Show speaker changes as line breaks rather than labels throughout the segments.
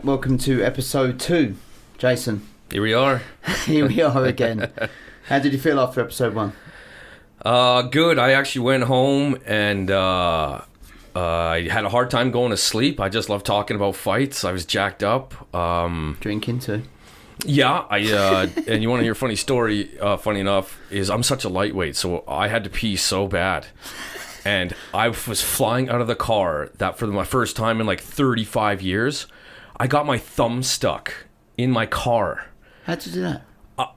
right, welcome to episode 2. Jason.
Here we are.
Here we are again. How did you feel after episode 1?
Good. I actually went home and I had a hard time going to sleep. I just love talking about fights. I was jacked up.
Drinking too.
Yeah, and you want to hear a funny story, funny enough, is I'm such a lightweight, so I had to pee so bad. And I was flying out of the car that for my first time in like 35 years, I got my thumb stuck in my car.
How'd you do that?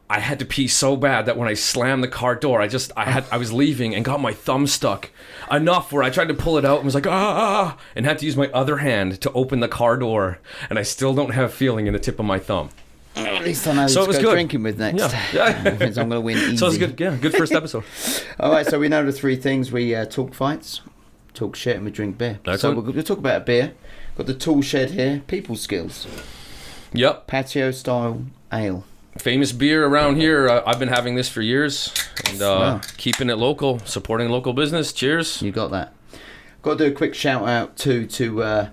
I had to pee so bad that when I slammed the car door, I was leaving and got my thumb stuck enough where I tried to pull it out and was like, and had to use my other hand to open the car door. And I still don't have feeling in the tip of my thumb.
At least I know who to go drinking with next.
Yeah.
I'm going to win easy.
So it's good. Yeah, good first episode.
All right, so we know the 3 things. We talk fights, talk shit, and we drink beer.
Excellent.
So we're going to talk about a beer. Got the tool shed here, people skills.
Yep.
Patio style ale.
Famous beer around here. I've been having this for years and keeping it local, supporting local business. Cheers.
You got that. Got to do a quick shout out to a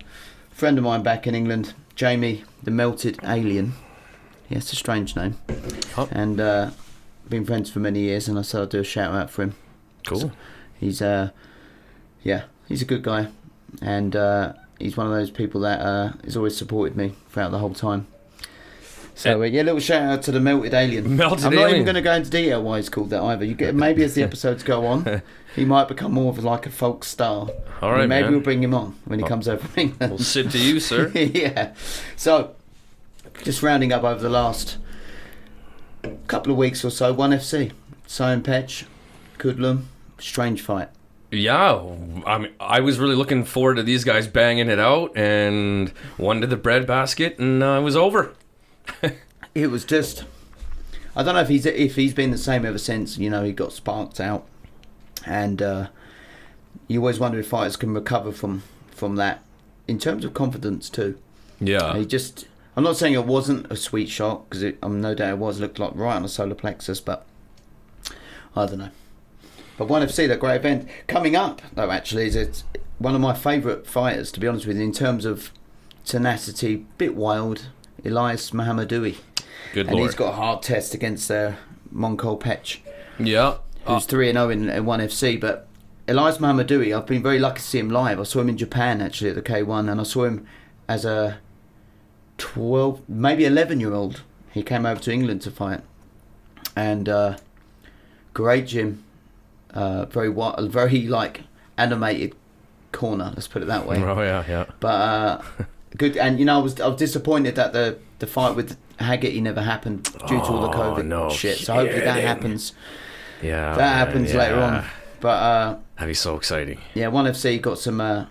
friend of mine back in England, Jamie, the Melted Alien. Yeah, it's a strange name.
Oh.
And been friends for many years, and I said I'd do a shout out for him.
Cool.
So he's he's a good guy, and he's one of those people that has always supported me throughout the whole time. So a little shout out to the Melted Alien. I'm not even going to go into detail why he's called that either. You get maybe as the episodes go on, he might become more of like a folk star.
All right,
maybe
man.
we'll bring him on when he comes over from England.
We'll sit to you, sir.
Yeah. So just rounding up over the last couple of weeks or so, 1FC, Sion Petch, Kudlum, strange fight.
Yeah, I was really looking forward to these guys banging it out, and one to the breadbasket, and it was over.
It was just, I don't know if he's been the same ever since. You know, he got sparked out, and you always wonder if fighters can recover from that in terms of confidence too.
Yeah,
I'm not saying it wasn't a sweet shot, because no doubt it was. Looked like right on the solar plexus, but I don't know. But 1FC, that great event coming up though, actually, it's one of my favourite fighters, to be honest with you, in terms of tenacity, bit wild. Elias Mohammedoui.
Good
and
Lord.
He's got a hard test against Moncol Petch.
Yeah.
Who's 3-0 in 1FC. But Elias Mohammedoui, I've been very lucky to see him live. I saw him in Japan, actually, at the K1, and I saw him as a 12, maybe 11-year-old. He came over to England to fight. And great gym. Very like animated corner, let's put it that way.
Oh, yeah.
But good, and you know, I was disappointed that the fight with Haggerty never happened due to all the COVID shit. So hopefully that happens.
Yeah,
that happens later on. But
that'd be so exciting.
Yeah, 1FC got some. Well,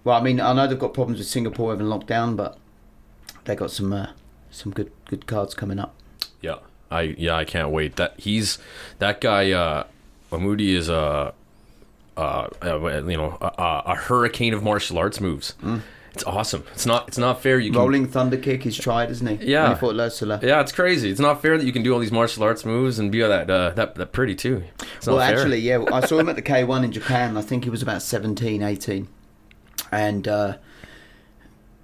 I mean, I know they've got problems with Singapore having lockdown, but they got some good cards coming up.
Yeah, I can't wait. That guy. Mahmoudi is a hurricane of martial arts moves. It's awesome. It's not fair.
Rolling thunder kick. He's tried, isn't he?
Yeah.
When he fought Lasula.
Yeah, it's crazy. It's not fair that you can do all these martial arts moves and be that pretty too.
Well, actually, yeah. I saw him at the K1 in Japan. I think he was about 17, 18, and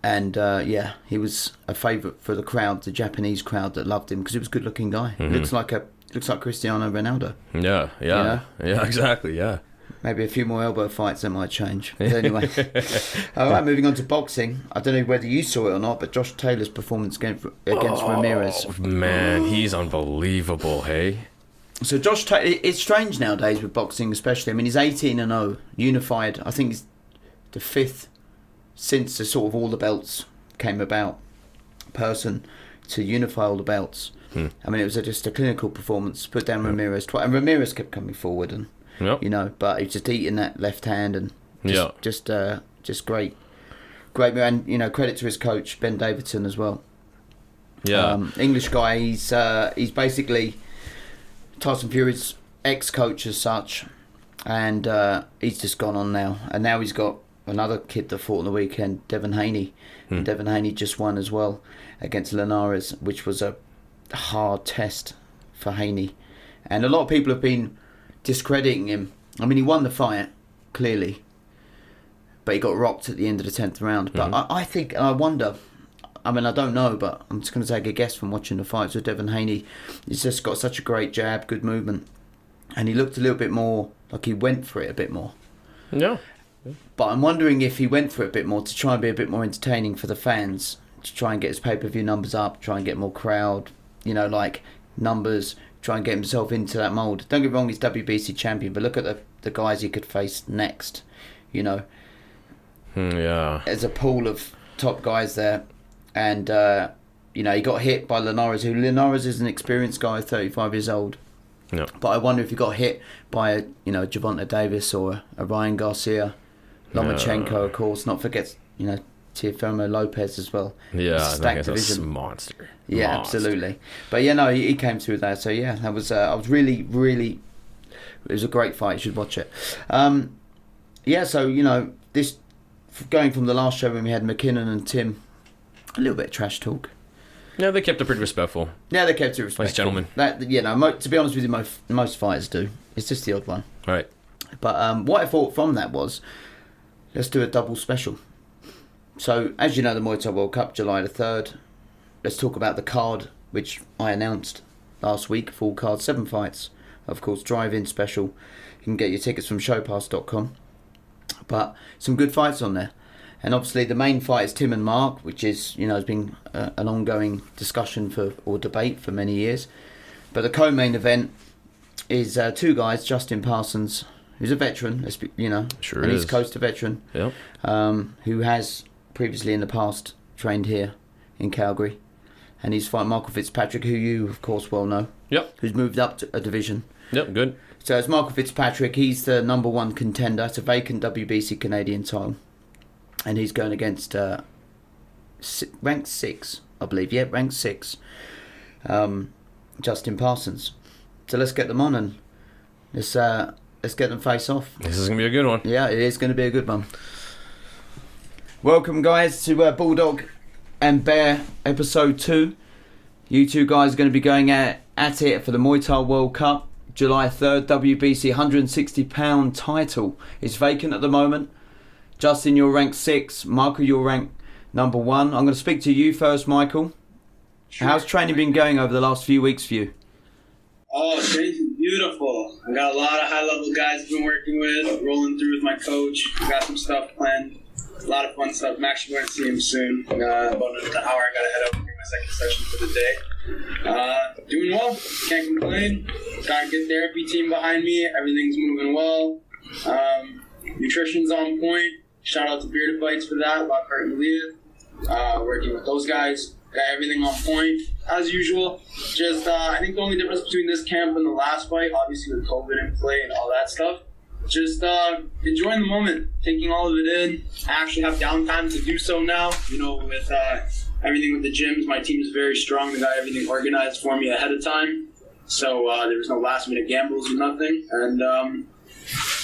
yeah, he was a favourite for the crowd, the Japanese crowd that loved him because he was a good-looking guy.
Mm-hmm.
Looks like Cristiano Ronaldo.
Yeah,
you know?
Yeah, exactly. Yeah.
Maybe a few more elbow fights that might change. But anyway. All right, moving on to boxing. I don't know whether you saw it or not, but Josh Taylor's performance against Ramirez.
Man, he's unbelievable, hey?
So Josh Taylor, it's strange nowadays with boxing especially. I mean, he's 18-0, unified. I think he's the 5th since the sort of all the belts came about person to unify all the belts. I mean, it was just a clinical performance. Put down Ramirez twice. And Ramirez kept coming forward and...
Yep.
You know, but he's just eating that left hand and just great. And you know, credit to his coach Ben Davidson as well.
Yeah,
English guy. He's basically Tyson Fury's ex-coach as such, and he's just gone on now. And now he's got another kid that fought on the weekend, Devin Haney. And Devin Haney just won as well against Linares, which was a hard test for Haney. And a lot of people have been discrediting him. I mean, he won the fight, clearly, but he got rocked at the end of the 10th round. But I think, and I wonder, I mean, I don't know, but I'm just going to take a guess from watching the fights with Devin Haney. He's just got such a great jab, good movement. And he looked a little bit more like he went for it a bit more.
Yeah.
But I'm wondering if he went for it a bit more to try and be a bit more entertaining for the fans, to try and get his pay-per-view numbers up, try and get more crowd, like numbers, try and get himself into that mould. Don't get me wrong, he's WBC champion, but look at the guys he could face next,
Yeah.
There's a pool of top guys there. And, he got hit by Linares, who Linares is an experienced guy, 35 years old.
Yeah.
But I wonder if he got hit by Gervonta Davis or a Ryan Garcia, Lomachenko, of course. Not forget, Teofimo Lopez as well.
Yeah,
stacked
division. A monster.
Yeah, absolutely. But he came through that. So yeah, that was. I was really, really. It was a great fight. You should watch it. So this going from the last show when we had McKinnon and Tim, a little bit of trash talk.
Yeah, they kept it pretty respectful.
Yeah, they kept it respectful.
Nice gentlemen.
To be honest with you, most fighters do. It's just the odd one.
Right.
But what I thought from that was, let's do a double special. So, as you know, the Muay Thai World Cup, July the 3rd. Let's talk about the card, which I announced last week. Full card, 7 fights. Of course, drive-in special. You can get your tickets from showpass.com. But some good fights on there. And obviously the main fight is Tim and Mark, which is, has been an ongoing discussion or debate for many years. But the co-main event is 2 guys, Justin Parsons, who's a veteran,
sure
an
is.
East Coast veteran,
yep.
Who has previously in the past trained here in Calgary. And he's fighting Michael Fitzpatrick, who you, of course, well know.
Yep.
Who's moved up to a division.
Yep, good.
So it's Michael Fitzpatrick. He's the number 1 contender. It's a vacant WBC Canadian title. And he's going against ranked 6, I believe. Yeah, ranked 6. Justin Parsons. So let's get them on and let's get them face off.
This is going to be a good one.
Yeah, it is going to be a good one. Welcome, guys, to Bulldog and Bear episode 2. You 2 guys are going to be going at it for the Muay Thai World Cup. July 3rd, WBC 160-pound title. It's vacant at the moment. Justin, you're ranked 6. Michael, you're ranked number 1. I'm going to speak to you first, Michael. Sure. How's training been going over the last few weeks for you?
Oh, training's been beautiful. I got a lot of high-level guys I've been working with, rolling through with my coach. Got some stuff planned. A lot of fun stuff. I'm actually going to see him soon. About an hour, I got to head up and bring my second session for the day. Doing well. Can't complain. Got a good therapy team behind me. Everything's moving well. Nutrition's on point. Shout out to Bearded Bites for that. Lockhart and Leah. Working with those guys. Got everything on point. As usual. Just, I think the only difference between this camp and the last fight, obviously with COVID in play and all that stuff, just enjoying the moment, taking all of it in. I actually have downtime to do so now. With everything with the gyms, my team is very strong. They got everything organized for me ahead of time. So there was no last minute gambles or nothing. And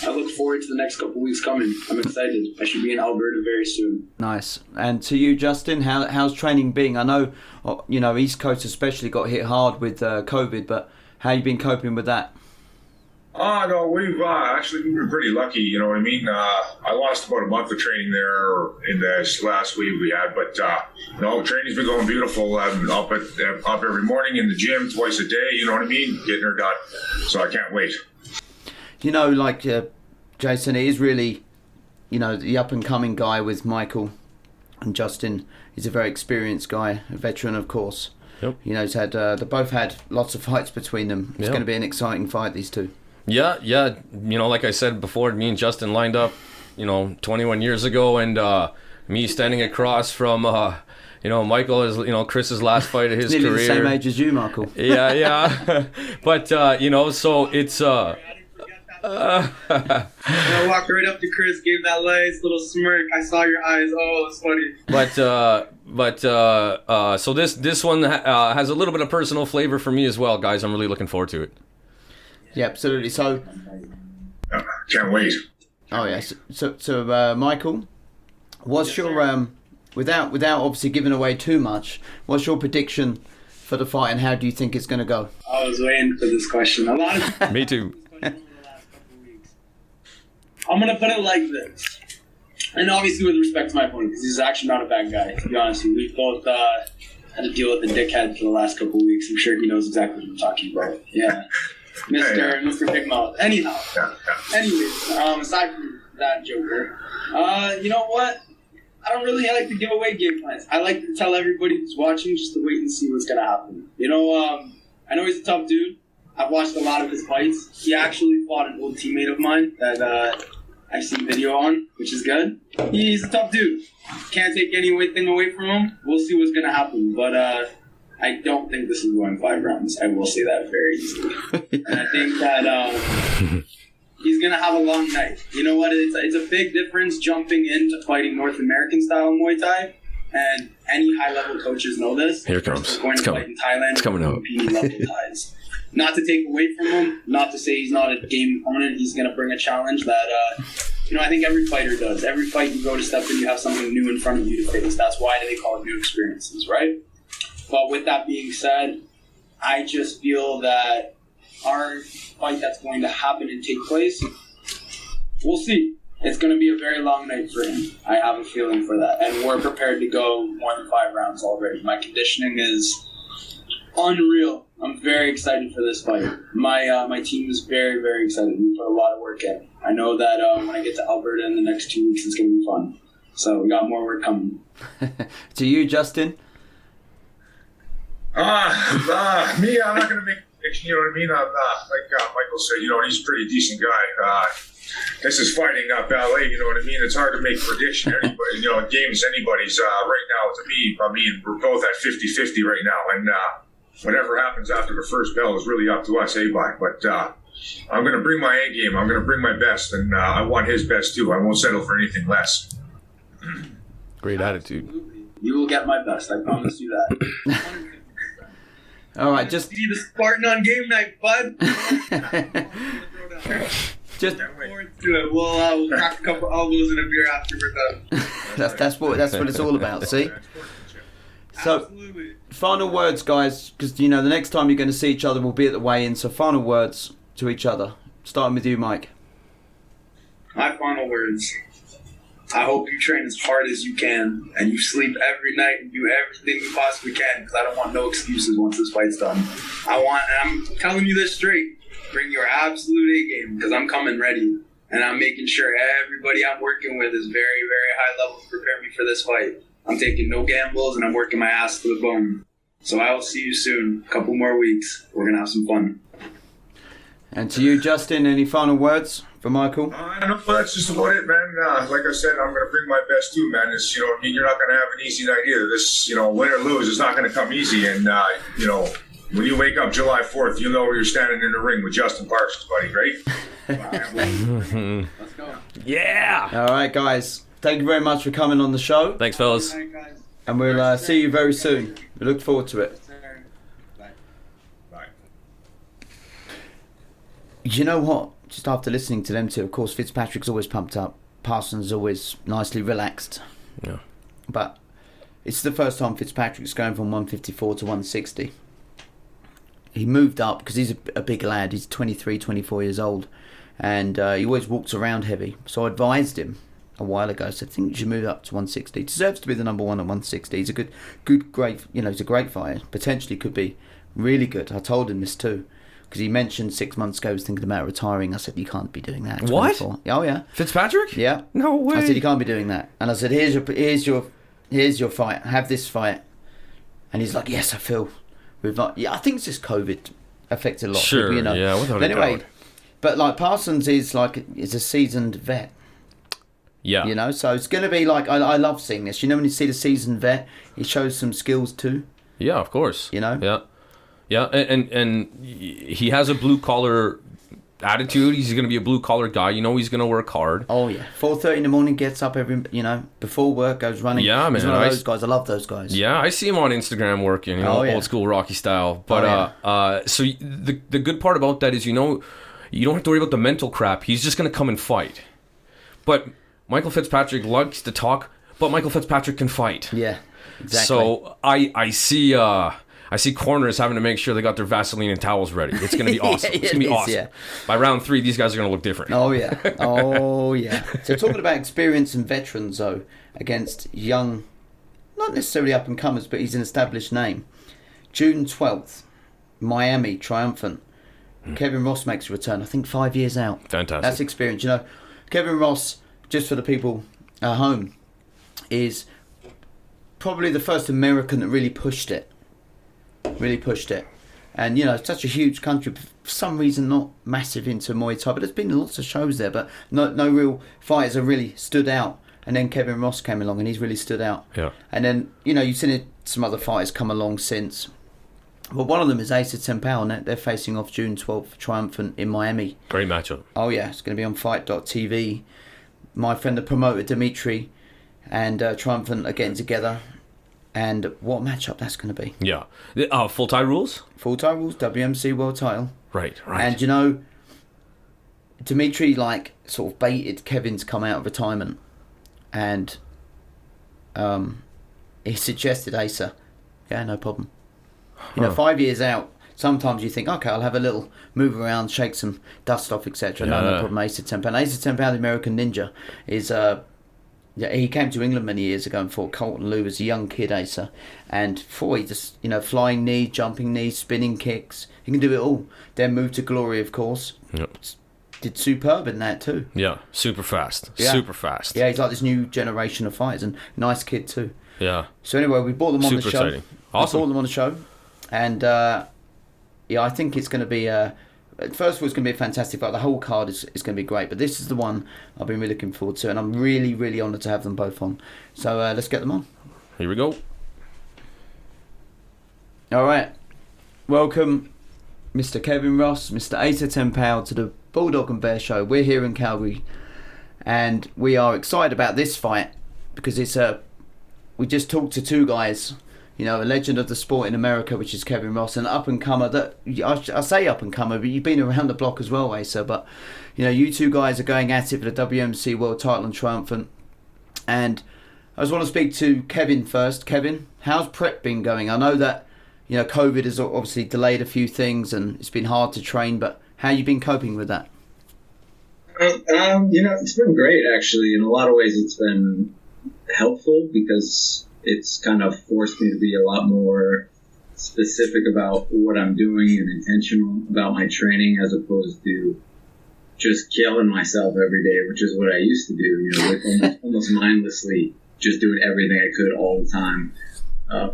I look forward to the next couple weeks coming. I'm excited. I should be in Alberta very soon.
Nice. And to you, Justin, how's training been? I know, East Coast especially got hit hard with COVID, but how you been coping with that?
No, we've actually been pretty lucky, you know what I mean? I lost about a month of training there in this last week we had, but training's been going beautiful. I'm up every morning in the gym twice a day, you know what I mean? Getting her done. So I can't wait.
Jason, it is really, the up-and-coming guy with Michael and Justin. He's a very experienced guy, a veteran, of course.
Yep.
He's had, they both had lots of fights between them. It's going to be an exciting fight, these two. Yeah.
Like I said before, me and Justin lined up, 21 years ago, and me standing across from, Michael is, Chris's last fight of his
Nearly
career.
The same age as you, Michael.
Yeah. But, so it's...
I walked right up to Chris, gave that nice little smirk. I saw your eyes. Oh, it's funny.
So this one has a little bit of personal flavor for me as well, guys. I'm really looking forward to it.
Yeah, absolutely. So,
can't wait.
Oh yes. So, Michael, what's your without obviously giving away too much, what's your prediction for the fight, and how do you think it's going to go?
I was waiting for this question. A lot of
me too.
I'm going to put it like this. And obviously with respect to my opponent, because he's actually not a bad guy, to be honest with you. We've both had to deal with the dickhead for the last couple of weeks. I'm sure he knows exactly what I'm talking about. Yeah. Mr. Big Mouth. Anyhow. Anyways, aside from that joker, you know what? I don't really like to give away game plans. I like to tell everybody who's watching just to wait and see what's going to happen. You know, I know he's a tough dude. I've watched a lot of his fights. He actually fought an old teammate of mine that I've seen video on, which is good. He's a tough dude. Can't take anything away from him. We'll see what's going to happen. But I don't think this is going 5 rounds. I will say that very easily. And I think that he's going to have a long night. You know what? It's a big difference jumping into fighting North American style Muay Thai. And any high-level coaches know this.
Here it comes.
Going to fight in Thailand.
It's coming out.
Level ties. Not to take away from him, not to say he's not a game opponent. He's going to bring a challenge that, I think every fighter does. Every fight you go to step in, you have something new in front of you to face. That's why they call it new experiences, right? But with that being said, I just feel that our fight that's going to happen and take place, we'll see. It's going to be a very long night for him. I have a feeling for that. And we're prepared to go more than 5 rounds already. My conditioning is unreal. I'm very excited for this fight. My team is very, very excited. We put a lot of work in. I know that when I get to Alberta in the next 2 weeks, it's going to be fun. So we got more work coming.
To you, Justin?
Me, I'm not going to make a prediction, you know what I mean? Like Michael said, he's a pretty decent guy. This is fighting ballet, you know what I mean? It's hard to make a prediction. Anybody, game's anybody's. Right now, to me, we're both at 50-50 right now. And whatever happens after the first bell is really up to us, Bye. But I'm going to bring my A game. I'm going to bring my best. And I want his best, too. I won't settle for anything less.
Great attitude.
You will get my best. I promise you that.
All right, just
be the Spartan on game night, bud.
Just
forward to it. We'll crack a couple elbows and a beer after we're done.
that's what it's all about. See. So,
Absolutely.
Final words, guys, because the next time you're going to see each other will be at the weigh-in. So, final words to each other. Starting with you, Mike.
My final words. I hope you train as hard as you can and you sleep every night and do everything you possibly can because I don't want no excuses once this fight's done. I'm telling you this straight, bring your absolute A game because I'm coming ready and I'm making sure everybody I'm working with is very, very high level to prepare me for this fight. I'm taking no gambles and I'm working my ass to the bone. So I will see you soon. A couple more weeks. We're going to have some fun.
And to you, Justin, any final words for Michael?
No, that's just about it, man. Like I said, I'm going to bring my best too, man. It's, you're not going to have an easy night either. This, win or lose, it's not going to come easy. And, when you wake up July 4th, you know where you're standing in the ring with Justin Parsons, buddy, right?
Let's go.
Yeah.
All right, guys. Thank you very much for coming on the show.
Thanks, fellas.
And we'll see you very soon. We look forward to it.
Bye.
You know what? Just after listening to them two, of course, Fitzpatrick's always pumped up. Parsons is always nicely relaxed.
Yeah.
But it's the first time Fitzpatrick's going from 154 to 160. He moved up because he's a big lad. He's 23, 24 years old. And he always walks around heavy. So I advised him a while ago. I said, I think you should move up to 160. He deserves to be the number one at 160. He's a great, he's a great fighter. Potentially could be really good. I told him this too. Because he mentioned 6 months ago he was thinking about retiring. I said, you can't be doing that.
What?
24. Oh, yeah.
Fitzpatrick?
Yeah.
No way.
I said, you can't be doing that. And I said, here's your fight. Have this fight. And he's like, yes, I feel. I think it's just COVID affected a lot
Sure,
of people,
yeah, without
but
a
anyway,
doubt.
but like Parsons is a seasoned vet.
Yeah.
So it's going to be like, I love seeing this. When you see the seasoned vet, he shows some skills too.
Yeah, of course.
Yeah.
Yeah, and he has a blue-collar attitude. He's going to be a blue-collar guy. He's going to work hard.
Oh, yeah. 4:30 in the morning, gets up before work, goes running.
Yeah, man.
He's one of those guys. I love those guys.
Yeah, I see him on Instagram working, old school Rocky style. But so the good part about that is, you don't have to worry about the mental crap. He's just going to come and fight. But Michael Fitzpatrick likes to talk, but Michael Fitzpatrick can fight.
Yeah, exactly.
So I see I see corners having to make sure they got their Vaseline and towels ready. It's going to be awesome. It's going to be awesome.
Yeah.
By round 3, these guys are going to look different.
Oh, yeah. Oh, yeah. So talking about experience and veterans, though, against young, not necessarily up-and-comers, but he's an established name. June 12th, Miami, Triumphant. Kevin Ross makes a return, I think 5 years out.
Fantastic.
That's experience. You know, Kevin Ross, just for the people at home, is probably the first American that really pushed it. And, you know, it's such a huge country, for some reason not massive into Muay Thai, but there's been lots of shows there, but no real fighters have really stood out. And then Kevin Ross came along and he's really stood out.
Yeah.
And then, you know, you've seen some other fighters come along since. Well, one of them is Asa Tempao, and they're facing off June 12th, Triumphant in Miami.
Great matchup.
Oh, yeah, it's going to be on Fight.tv. My friend, the promoter, Dimitri, and Triumphant are getting together. And what matchup that's going to be.
Yeah. Full Thai rules?
Full Thai rules, WMC world title.
Right.
And, you know, Dimitri, like, sort of baited Kevin to come out of retirement. And he suggested Asa. Yeah, no problem. You know, 5 years out, sometimes you think, okay, I'll have a little move around, shake some dust off, etc. No problem. Asa Tempao. Asa Tempao, the American Ninja, is he came to England many years ago and fought Colton Lou as a young kid, Asa, and he just, you know, flying knee, jumping knee, spinning kicks. He can do it all. Then moved to Glory, of course.
Yep.
Did superb in that too.
Yeah, super fast.
Yeah.
Super fast.
Yeah, he's like this new generation of fighters, and nice kid too.
Yeah.
So anyway, we brought them on the show.
Super exciting. Awesome.
We brought them on the show. And, I think it's going to be... first of all, it's going to be a fantastic fight. The whole card is going to be great. But this is the one I've been really looking forward to. And I'm really, really honoured to have them both on. So let's get them on.
Here we go.
All right. Welcome, Mr. Kevin Ross, Mr. Asa Tempao, to the Bulldog and Bear Show. We're here in Calgary. And we are excited about this fight. Because it's we just talked to two guys... You know, a legend of the sport in America, which is Kevin Ross, an up-and-comer. That I say up-and-comer, but you've been around the block as well, Asa. But, you know, you two guys are going at it for the WMC World Title and Triumphant. And I just want to speak to Kevin first. Kevin, how's prep been going? I know that, you know, COVID has obviously delayed a few things and it's been hard to train, but how you been coping with that?
You know, it's been great, actually. In a lot of ways, it's been helpful because... it's kind of forced me to be a lot more specific about what I'm doing and intentional about my training as opposed to just killing myself every day, which is what I used to do, you know, like almost mindlessly, just doing everything I could all the time,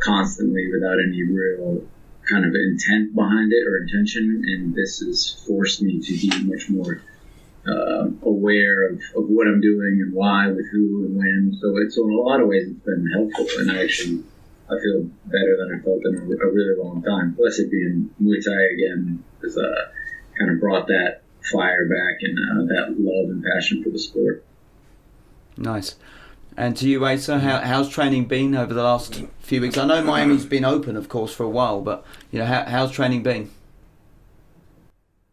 constantly without any real kind of intent behind it or intention. And this has forced me to be much more aware of what I'm doing and why, with who and when. So in a lot of ways it's been helpful, and I feel better than I felt in a really long time. Plus it being Muay Thai again has kind of brought that fire back and that love and passion for the sport.
Nice. And to you, Asa, how's training been over the last few weeks? I know Miami's been open, of course, for a while, but you know, how's training been?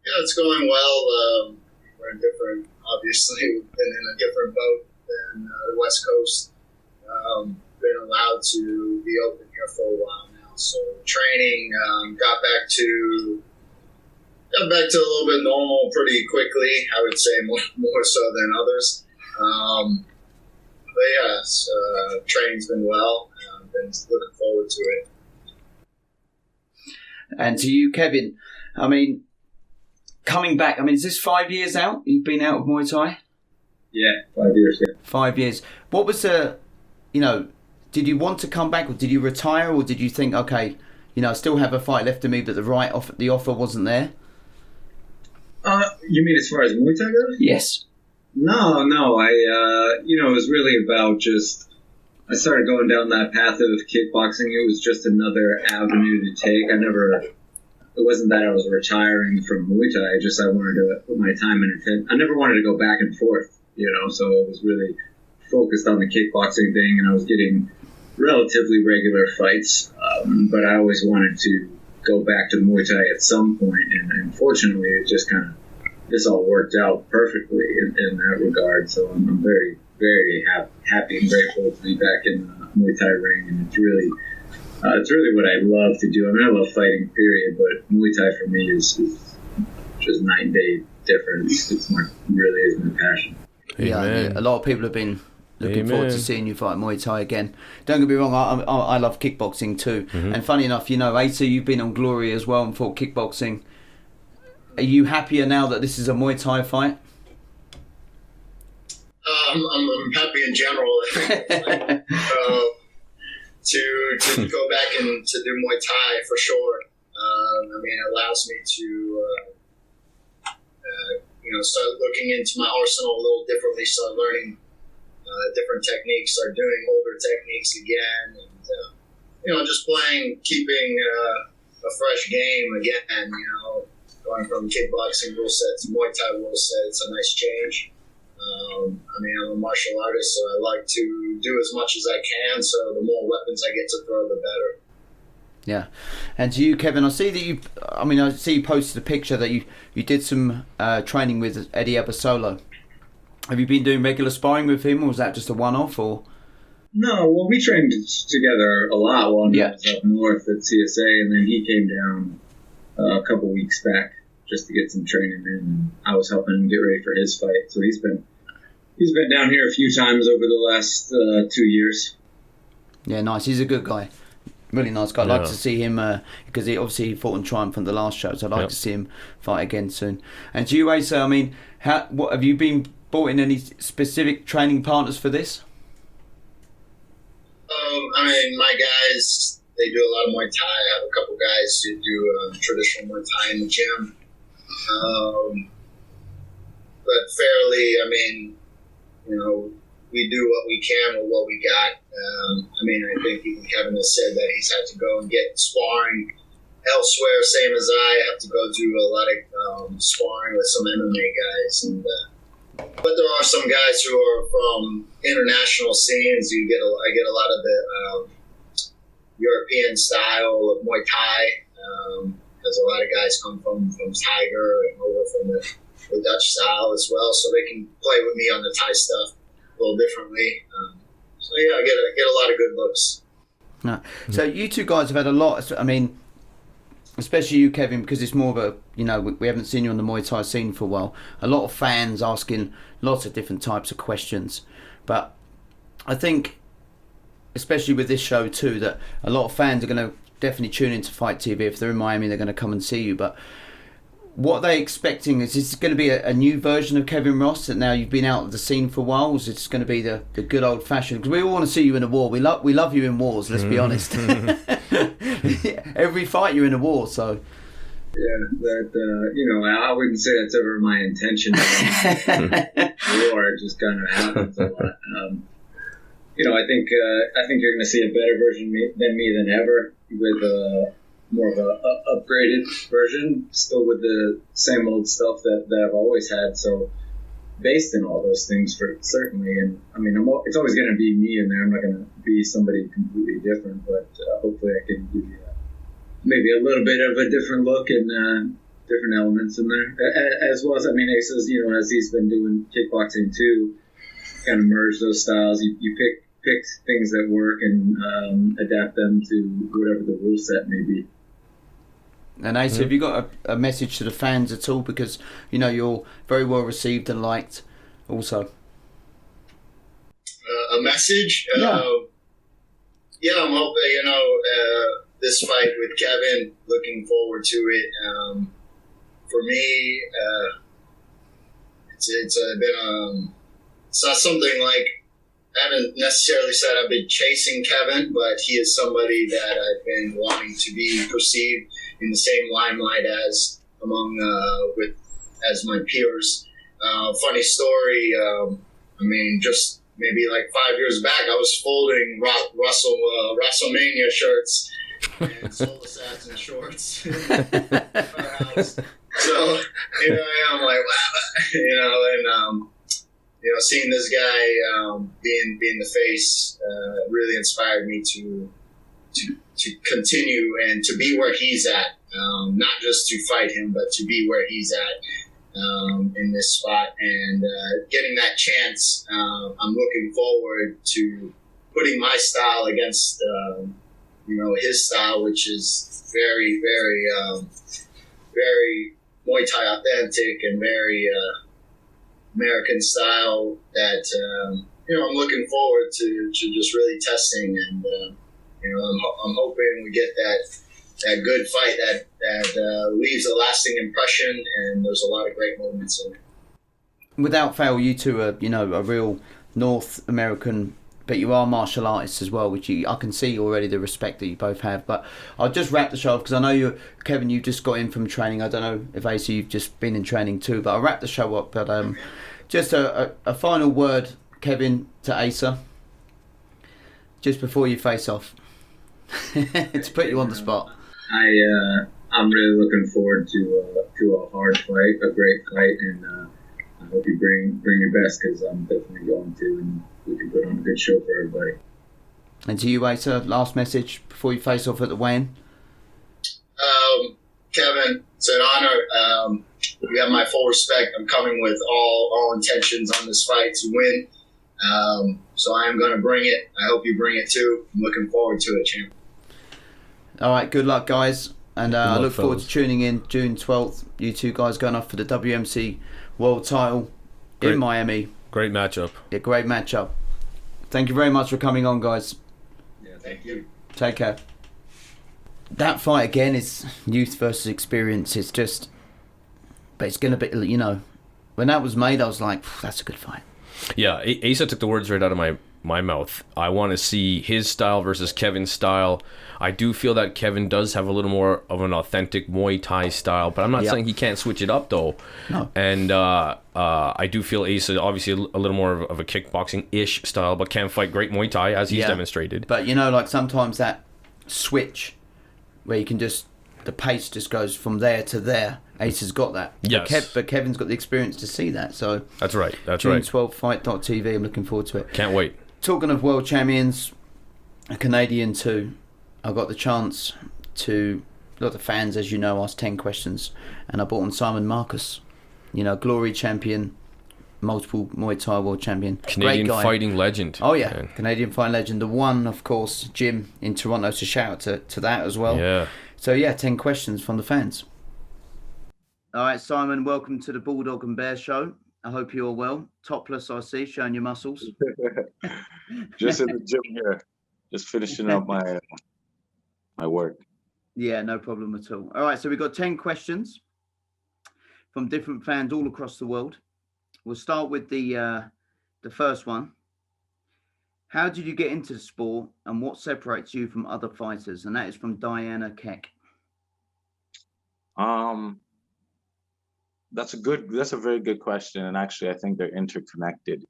Yeah, it's going well. We're different, obviously, we've been in a different boat than the West Coast. Been allowed to be open here for a while now. So training got back to a little bit normal pretty quickly. I would say more so than others. But yes, training's been well. Been looking forward to it.
And to you, Kevin, I mean, coming back, I mean, is this 5 years out? You've been out of Muay Thai?
Yeah, 5 years. Yeah.
5 years. What was you know, did you want to come back, or did you retire, or did you think, okay, you know, I still have a fight left in me, but the offer wasn't there?
You mean as far as Muay Thai goes?
Yes.
No. It was really about I started going down that path of kickboxing. It was just another avenue to take. It wasn't that I was retiring from Muay Thai. I wanted to put my time and intent. I never wanted to go back and forth, you know, so I was really focused on the kickboxing thing, and I was getting relatively regular fights. But I always wanted to go back to Muay Thai at some point, and fortunately it just this all worked out perfectly in that regard. So I'm very, very happy and grateful to be back in the Muay Thai ring, and it's really It's really what I love to do. I mean, I love fighting, period, but Muay Thai for me is just night and day difference. Really is my passion.
Yeah, a lot of people have been looking forward to seeing you fight Muay Thai again. Don't get me wrong, I love kickboxing too. And funny enough, Asa, you've been on Glory as well and fought kickboxing. Are you happier now that this is a Muay Thai fight?
I'm happy in general. To go back and to do Muay Thai for sure. I mean, it allows me to start looking into my arsenal a little differently. Start learning different techniques. Start doing older techniques again, and just keeping a fresh game again. Going from kickboxing rule set to Muay Thai rule set. It's a nice change. I'm a martial artist, so I like to do as much as I can, so the more weapons I get to throw, the better.
Yeah. And to you, Kevin, I see you posted a picture that you did some training with Eddie Abasolo. Have you been doing regular sparring with him, or was that just a one-off? Or
No, well, we trained together a lot while I was up north at CSA, and then he came down a couple weeks back just to get some training in, and I was helping him get ready for his fight. So he's been down here a few times over the last 2 years. Yeah,
nice. He's a good guy. Really nice guy. I'd like to see him because he fought in Triumphant the last show, so I'd like to see him fight again soon. And to you, Asa, what have you been brought in any specific training partners for this?
My guys, they do a lot of Muay Thai. I have a couple guys who do traditional Muay Thai in the gym. But fairly, we do what we can with what we got. I think even Kevin has said that he's had to go and get sparring elsewhere, same as I have to go do a lot of sparring with some MMA guys. But there are some guys who are from international scenes. I get a lot of the European style of Muay Thai, because a lot of guys come from Tiger and over from the Dutch style as well, so they can play with me on the Thai stuff a little differently. I get a lot of good looks.
No. So you two guys have had a lot. Especially you, Kevin, because it's more of a, we haven't seen you on the Muay Thai scene for a while. A lot of fans asking lots of different types of questions. But I think, especially with this show too, that a lot of fans are going to definitely tune into Fight TV. If they're in Miami, they're going to come and see you. But what are they expecting? Is this going to be a new version of Kevin Ross that now you've been out of the scene for a while? Or is it going to be the good old fashioned? Because we all want to see you in a war. We love you in wars, let's be honest. Every fight you're in a war, so.
Yeah, that, I wouldn't say that's ever my intention. War, it just kind of happens a lot. I think you're going to see a better version than me than ever, with more of a upgraded version, still with the same old stuff that I've always had. So based in all those things, for certainly. And it's always going to be me in there. I'm not going to be somebody completely different, but hopefully I can give you maybe a little bit of a different look and different elements in there, as well as Ace, as he's been doing kickboxing too, kind of merge those styles. You pick things that work and adapt them to whatever the rule set may be.
And Ace, have you got a message to the fans at all? Because you're very well received and liked also.
A message?
Yeah,
I'm hoping, this fight with Kevin, looking forward to it. For me, it's not something like, I haven't necessarily said I've been chasing Kevin, but he is somebody that I've been wanting to be perceived in the same limelight as as my peers. Funny story. Just maybe like 5 years back, I was folding WrestleMania shirts and Soul Assassin shorts in our house. So here I am, like wow, and seeing this guy being the face really inspired me to continue and to be where he's at. Not just to fight him, but to be where he's at in this spot. And getting that chance, I'm looking forward to putting my style against his style, which is very, very, very Muay Thai authentic and very American style that, I'm looking forward to just really testing. And, I'm hoping we get that good fight that leaves a lasting impression, and there's a lot of great moments in it.
Without fail, you two are, a real North American, but you are martial artists as well, which I can see already the respect that you both have. But I'll just wrap the show off because I know Kevin, you just got in from training. I don't know if Asa, you've just been in training too, but I'll wrap the show up. But just a final word, Kevin, to Asa, just before you face off, to put you on the spot.
I'm really looking forward to a hard fight, a great fight, and I hope you bring your best, because I'm definitely going to, and we can put on a good show for everybody.
And to you, Asa, last message before you face off at the weigh-in?
Kevin, it's an honor. You have my full respect. I'm coming with all intentions on this fight to win. So I am going to bring it. I hope you bring it too. I'm looking forward to it, champ.
All right, good luck, guys. And I look forward to
fellas.
tuning in June 12th. You two guys going off for the WMC World title in Miami.
Great matchup.
Yeah, great matchup. Thank you very much for coming on, guys.
Yeah, thank you.
Take care. That fight again is youth versus experience. It's just, but it's going to be, when that was made, I was like, that's a good fight.
Yeah, Asa took the words right out of my mouth. I want to see his style versus Kevin's style. I do feel that Kevin does have a little more of an authentic Muay Thai style, but I'm not saying he can't switch it up, though.
No.
And I do feel Asa, obviously, a little more of a kickboxing-ish style, but can fight great Muay Thai, as he's demonstrated.
But, sometimes that switch where you can the pace just goes from there to there. Asa's got that.
Yes.
But Kevin's got the experience to see that. So
That's right.
June 12th, fight.tv. I'm looking forward to it.
Can't wait.
Talking of world champions, a Canadian too, I got the chance to let the fans, as you know, ask 10 questions, and I brought on Simon Marcus, glory champion, multiple Muay Thai world champion.
Canadian
Great guy.
fighting legend.
Oh yeah,
man.
Canadian fighting legend. The one, of course, Jim in Toronto, so shout out to that as well.
Yeah.
So yeah, 10 questions from the fans. All right, Simon, welcome to the Bulldog and Bear Show. I hope you're well. Topless, I see, showing your muscles.
Just in the gym here, just finishing up my work.
Yeah, no problem at all. All right, so we've got 10 questions from different fans all across the world. We'll start with the first one. How did you get into the sport, and what separates you from other fighters? And that is from Diana Keck.
That's a very good question, and actually I think they're interconnected,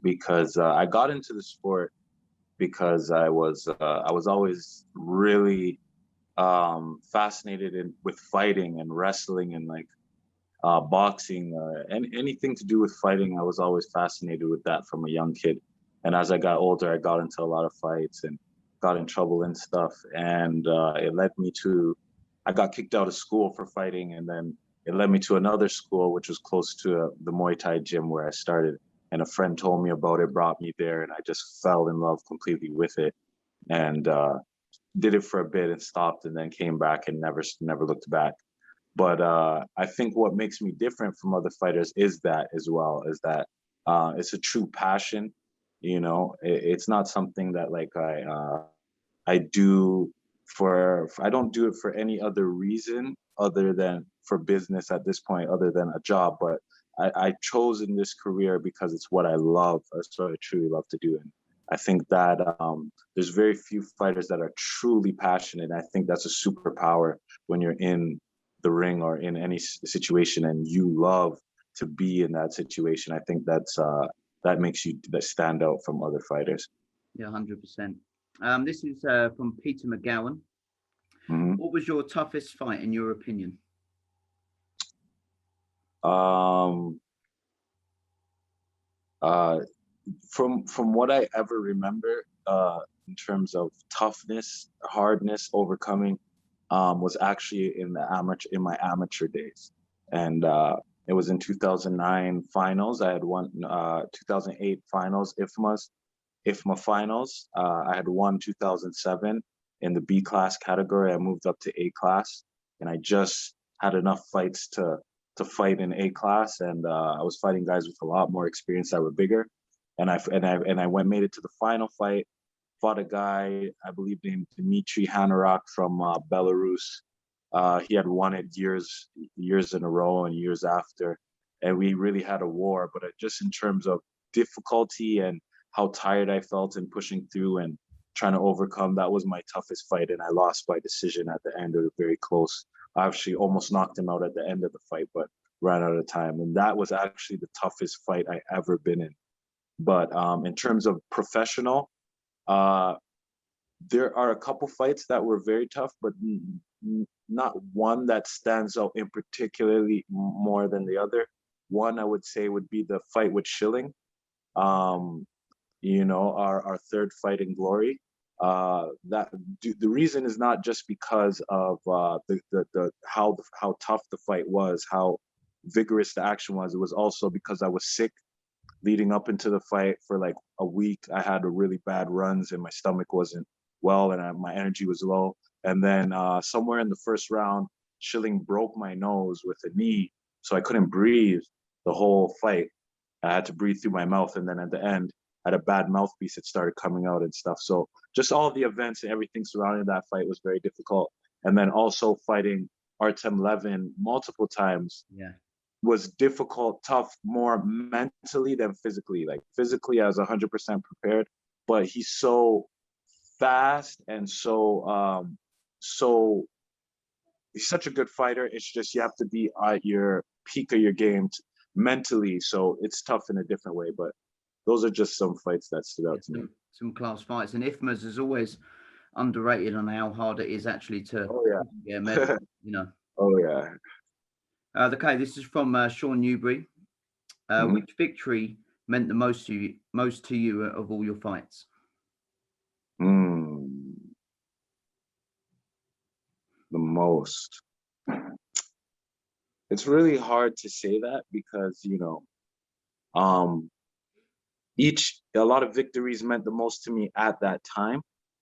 because I got into the sport because I was always really fascinated with fighting and wrestling and boxing and anything to do with fighting. I was always fascinated with that from a young kid, and as I got older, I got into a lot of fights and got in trouble and stuff, and it led me to, I got kicked out of school for fighting, and then it led me to another school, which was close to the Muay Thai gym where I started. And a friend told me about it, brought me there, and I just fell in love completely with it, and did it for a bit and stopped, and then came back and never looked back. But I think what makes me different from other fighters is that as well, is that it's a true passion. It's not something that I do I don't do it for any other reason other than for business at this point, other than a job. But I chose in this career because it's what I love. That's what I truly love to do. And I think that there's very few fighters that are truly passionate. And I think that's a superpower when you're in the ring or in any situation and you love to be in that situation. I think that makes you stand out from other fighters.
Yeah, 100%. This is from Peter McGowan.
Mm-hmm.
What was your toughest fight in your opinion?
From what I ever remember, in terms of toughness, hardness, overcoming, was actually in my amateur days, and it was in 2009 finals. I had won 2008 finals, IFMA finals. I had won 2007 in the B class category. I moved up to A class, and I just had enough fights to fight in A class, and I was fighting guys with a lot more experience that were bigger, and I made it to the final fight. Fought a guy, I believe, named Dmitry Hanarak from Belarus. He had won it years in a row and years after, and we really had a war. But just in terms of difficulty and how tired I felt and pushing through and trying to overcome, that was my toughest fight, and I lost by decision at the end. It was very close. I actually almost knocked him out at the end of the fight, but ran out of time. And that was actually the toughest fight I ever been in. But in terms of professional, there are a couple fights that were very tough, but not one that stands out in particularly more than the other. One I would say would be the fight with Schilling. You know, our third fight in glory. The reason is not just because of how tough the fight was, how vigorous the action was. It was also because I was sick leading up into the fight for like a week. I had a really bad runs, and my stomach wasn't well, and my energy was low. And then somewhere in the first round, Schilling broke my nose with a knee, so I couldn't breathe the whole fight. I had to breathe through my mouth, and then at the end, I had a bad mouthpiece that started coming out and stuff. So just all the events and everything surrounding that fight was very difficult. And then also fighting Artem Levin multiple times was difficult, tough, more mentally than physically. Like physically, I was 100% prepared, but he's so fast and so he's such a good fighter. It's just you have to be at your peak of your game mentally. So it's tough in a different way, but those are just some fights that stood out to me.
Some class fights, and IFMAs is always underrated on how hard it is actually to get a medal, you know.
Oh yeah.
Okay, this is from Sean Newbury. Which victory meant the most to you of all your fights?
The most. It's really hard to say that because, you know, a lot of victories meant the most to me at that time.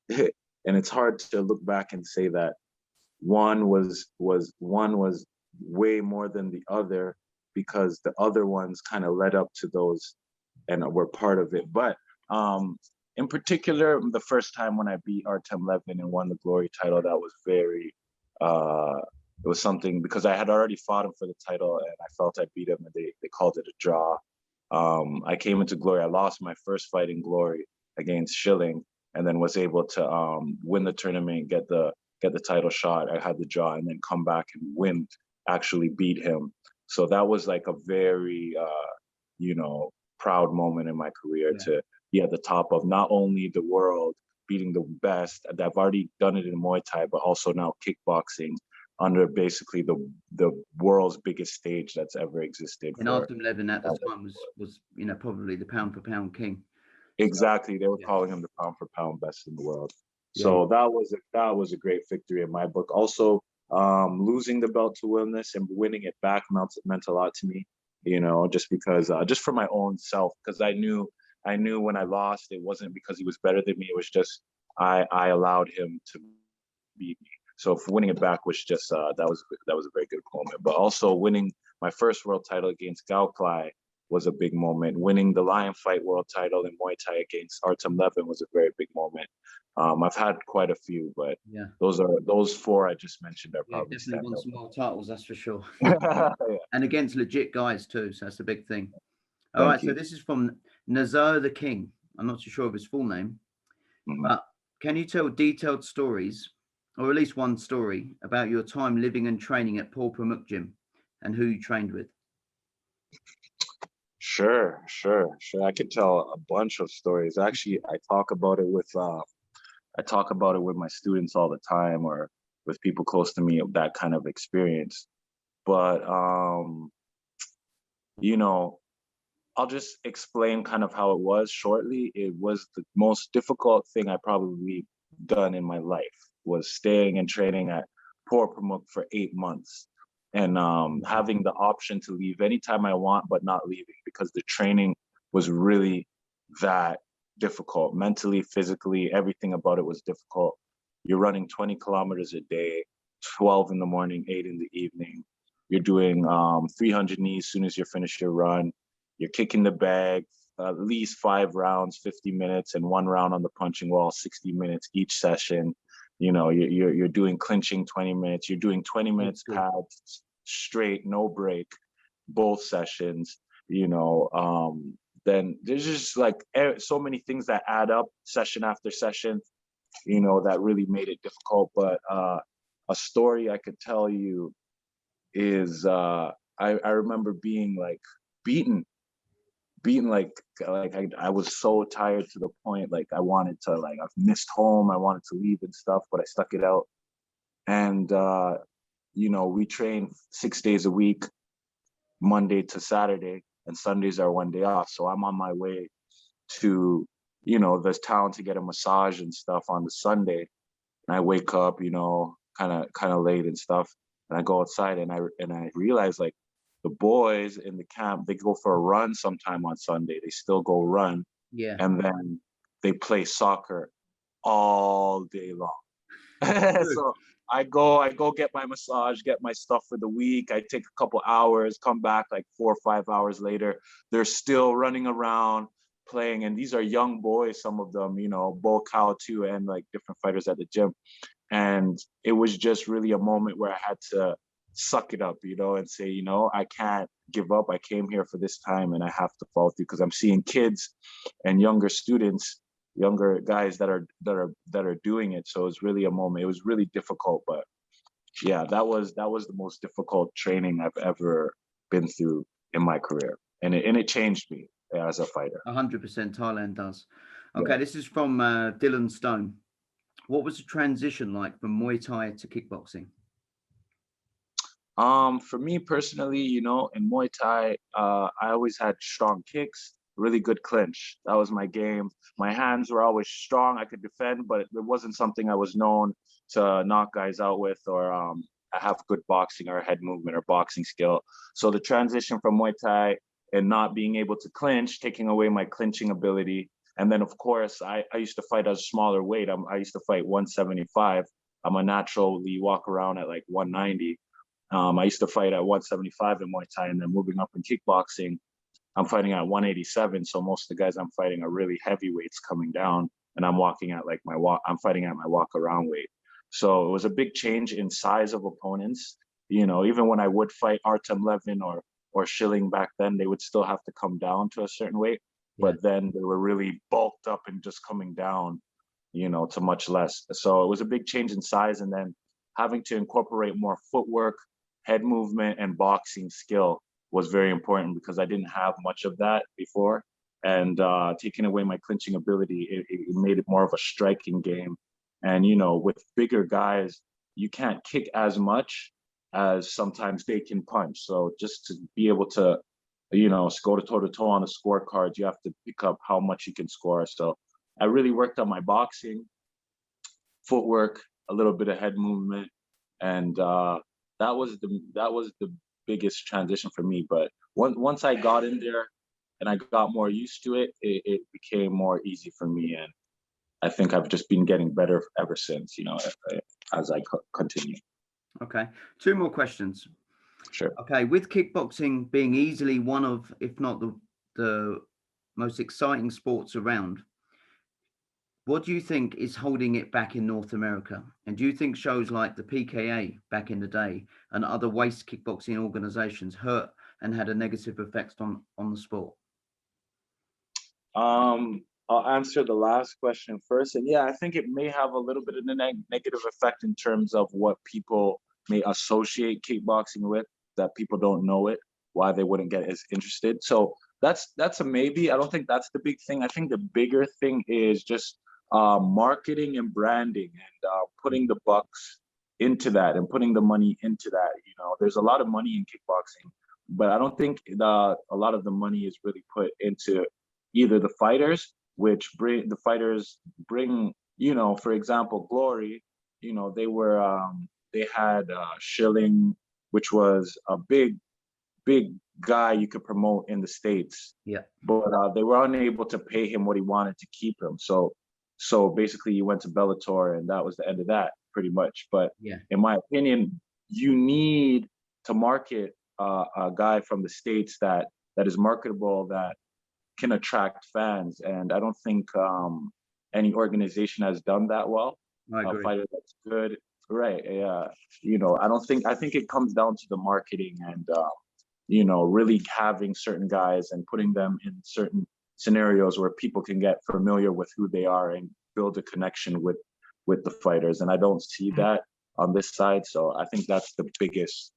And it's hard to look back and say that one was way more than the other, because the other ones kind of led up to those and were part of it. But in particular, the first time when I beat Artem Levin and won the glory title, that was very, it was something, because I had already fought him for the title and I felt I beat him, and they called it a draw. I came into glory. I lost my first fight in glory against Schilling, and then was able to win the tournament, get the title shot. I had the draw, and then come back and win, actually beat him. So that was like a very, proud moment in my career to be at the top of not only the world, beating the best. I've already done it in Muay Thai, but also now kickboxing under basically the world's biggest stage that's ever existed.
And Artem Levin at the time was probably the pound for pound king.
Exactly, they were calling him the pound for pound best in the world. So that was a great victory in my book. Also, losing the belt to Wilness and winning it back meant a lot to me. You know, just because just for my own self, because I knew when I lost, it wasn't because he was better than me. It was just I allowed him to beat me. So for winning it back was just that was a very good moment. But also winning my first world title against Gao Klai was a big moment. Winning the Lion Fight world title in Muay Thai against Artem Levin was a very big moment. I've had quite a few, but those four I just mentioned are probably
definitely won some more titles, that's for sure. And against legit guys too, so that's a big thing. All right, so this is from Nazar the King. I'm not too sure of his full name, but can you tell detailed stories, or at least one story, about your time living and training at Paul Pramuk Gym and who you trained with?
Sure. I could tell a bunch of stories. Actually, I talk about it with my students all the time, or with people close to me, of that kind of experience. But I'll just explain kind of how it was shortly. It was the most difficult thing I probably done in my life, was staying and training at Paul Pramuk for 8 months. And having the option to leave anytime I want, but not leaving, because the training was really that difficult. Mentally, physically, everything about it was difficult. You're running 20 kilometers a day, 12 in the morning, 8 in the evening. You're doing 300 knees as soon as you finish your run. You're kicking the bag at least 5 rounds, 50 minutes, and 1 round on the punching wall, 60 minutes each session. You know, you're doing clinching 20 minutes. You're doing 20 minutes pads straight, no break, both sessions. You know, then there's just like so many things that add up session after session, you know, that really made it difficult. But a story I could tell you is I remember being like beaten like I was so tired to the point like I wanted to, like, I've missed home, I wanted to leave and stuff, but I stuck it out. And you know, we train 6 days a week, Monday to Saturday, and Sundays are 1 day off. So I'm on my way to, you know, this town to get a massage and stuff on the Sunday. And I wake up, you know, kind of late and stuff. And I go outside and I realize, like, the boys in the camp, they go for a run sometime on Sunday. They still go run.
Yeah.
And then they play soccer all day long. So I go get my massage, get my stuff for the week. I take a couple hours, come back like 4 or 5 hours later. They're still running around playing. And these are young boys, some of them, you know, Bo Cow too, and like different fighters at the gym. And it was just really a moment where I had to suck it up, you know, and say, you know, I can't give up. I came here for this time and I have to follow through, because I'm seeing kids and younger students, younger guys that are doing it. So it's really a moment. It was really difficult, but yeah, that was the most difficult training I've ever been through in my career, and it changed me as a fighter.
100% Thailand does. Okay,
Yeah.
this is from Dylan Stone. What was the transition like from Muay Thai to kickboxing?
For me personally, you know, in Muay Thai, I always had strong kicks, really good clinch. That was my game. My hands were always strong. I could defend, but it wasn't something I was known to knock guys out with, or I have good boxing or head movement or boxing skill. So the transition from Muay Thai and not being able to clinch, taking away my clinching ability. And then, of course, I used to fight at a smaller weight. I used to fight 175. I'm a naturally walk around at like 190. I used to fight at 175 in Muay Thai, and then moving up in kickboxing, I'm fighting at 187. So most of the guys I'm fighting are really heavyweights coming down, and I'm walking at like I'm fighting at my walk around weight. So it was a big change in size of opponents. You know, even when I would fight Artem Levin or Schilling back then, they would still have to come down to a certain weight. Yeah. But then they were really bulked up and just coming down, you know, to much less. So it was a big change in size, and then having to incorporate more footwork, head movement, and boxing skill was very important, because I didn't have much of that before. And taking away my clinching ability, it made it more of a striking game. And, you know, with bigger guys, you can't kick as much as sometimes they can punch. So just to be able to, you know, go toe-to-toe on the scorecards, you have to pick up how much you can score. So I really worked on my boxing, footwork, a little bit of head movement, and that was the biggest transition for me. But once I got in there and I got more used to it, it became more easy for me. And I think I've just been getting better ever since, you know, as I continue.
Okay. 2 more questions.
Sure.
Okay. With kickboxing being easily one of, if not the most exciting sports around, what do you think is holding it back in North America? And do you think shows like the PKA back in the day and other waste kickboxing organizations hurt and had a negative effect on the sport?
I'll answer the last question first. And yeah, I think it may have a little bit of a negative effect in terms of what people may associate kickboxing with, that people don't know it, why they wouldn't get as interested. So that's a maybe. I don't think that's the big thing. I think the bigger thing is just marketing and branding, and putting the bucks into that and putting the money into that. You know, there's a lot of money in kickboxing, but I don't think a lot of the money is really put into either the fighters, which bring, you know, for example, Glory, you know, they had Schilling, which was a big guy you could promote in the States.
Yeah.
But they were unable to pay him what he wanted to keep him. So So basically, you went to Bellator, and that was the end of that, pretty much. But in my opinion, you need to market a guy from the States that is marketable, that can attract fans. And I don't think any organization has done that well. A fighter that's good, right? I think it comes down to the marketing and really having certain guys and putting them in certain scenarios where people can get familiar with who they are and build a connection with the fighters. And I don't see that on this side. So I think that's the biggest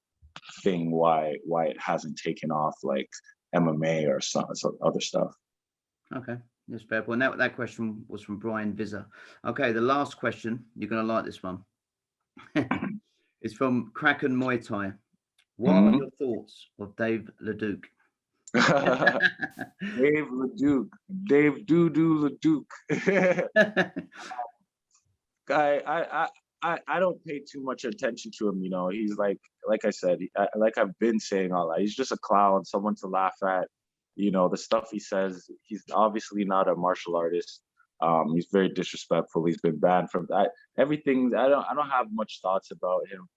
thing why it hasn't taken off like MMA or some other stuff.
Okay, that's fair point. That question was from Brian Vizzer. Okay, the last question, you're going to like this one. It's from Kraken Muay Thai. What are your thoughts of Dave LeDuc?
Dave LeDuc. Dave LeDuc. I don't pay too much attention to him. He's like I said, like I've been saying all that. He's just a clown, someone to laugh at. The stuff he says. He's obviously not a martial artist. He's very disrespectful. He's been banned from that. Everything. I don't have much thoughts about him.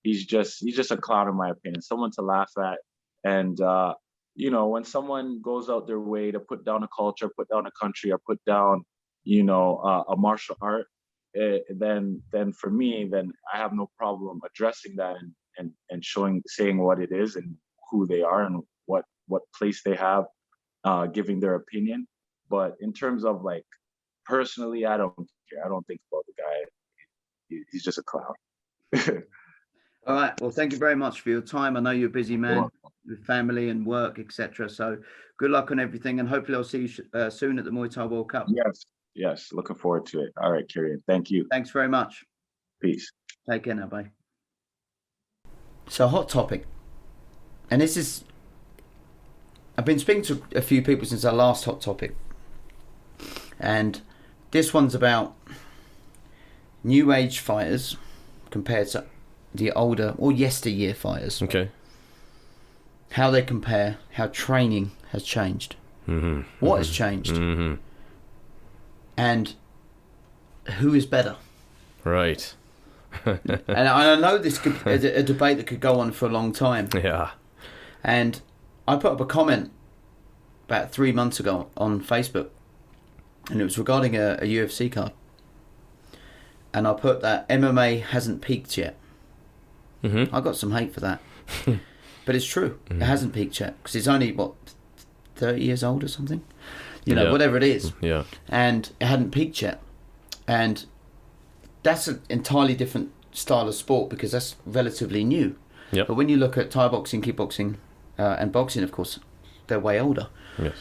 He's just a clown in my opinion. Someone to laugh at. And when someone goes out their way to put down a culture, put down a country, or put down a martial art, then for me, then I have no problem addressing that and saying what it is and who they are and what place they have, giving their opinion. But in terms of like personally, I don't care. I don't think about the guy. He's just a clown.
All right. Well, thank you very much for your time. I know you're a busy man with family and work, etc. So good luck on everything, and hopefully I'll see you soon at the Muay Thai World Cup.
Yes. Looking forward to it. All right, Kieran. Thank you.
Thanks very much.
Peace.
Take care now. Bye. So, hot topic. And this is... I've been speaking to a few people since our last hot topic. And this one's about new age fighters compared to the older or yesteryear fighters.
Okay.
How they compare, how training has changed. What has changed? And who is better?
Right.
And I know this could a debate that could go on for a long time.
Yeah.
And I put up a comment about 3 months ago on Facebook, and it was regarding a UFC card. And I put that MMA hasn't peaked yet. I got some hate for that. But it's true. It hasn't peaked yet. Because it's only, 30 years old or something? Whatever it is.
Yeah.
And it hadn't peaked yet. And that's an entirely different style of sport because that's relatively new.
Yep.
But when you look at Thai boxing, kickboxing, and boxing, of course, they're way older.
Yes.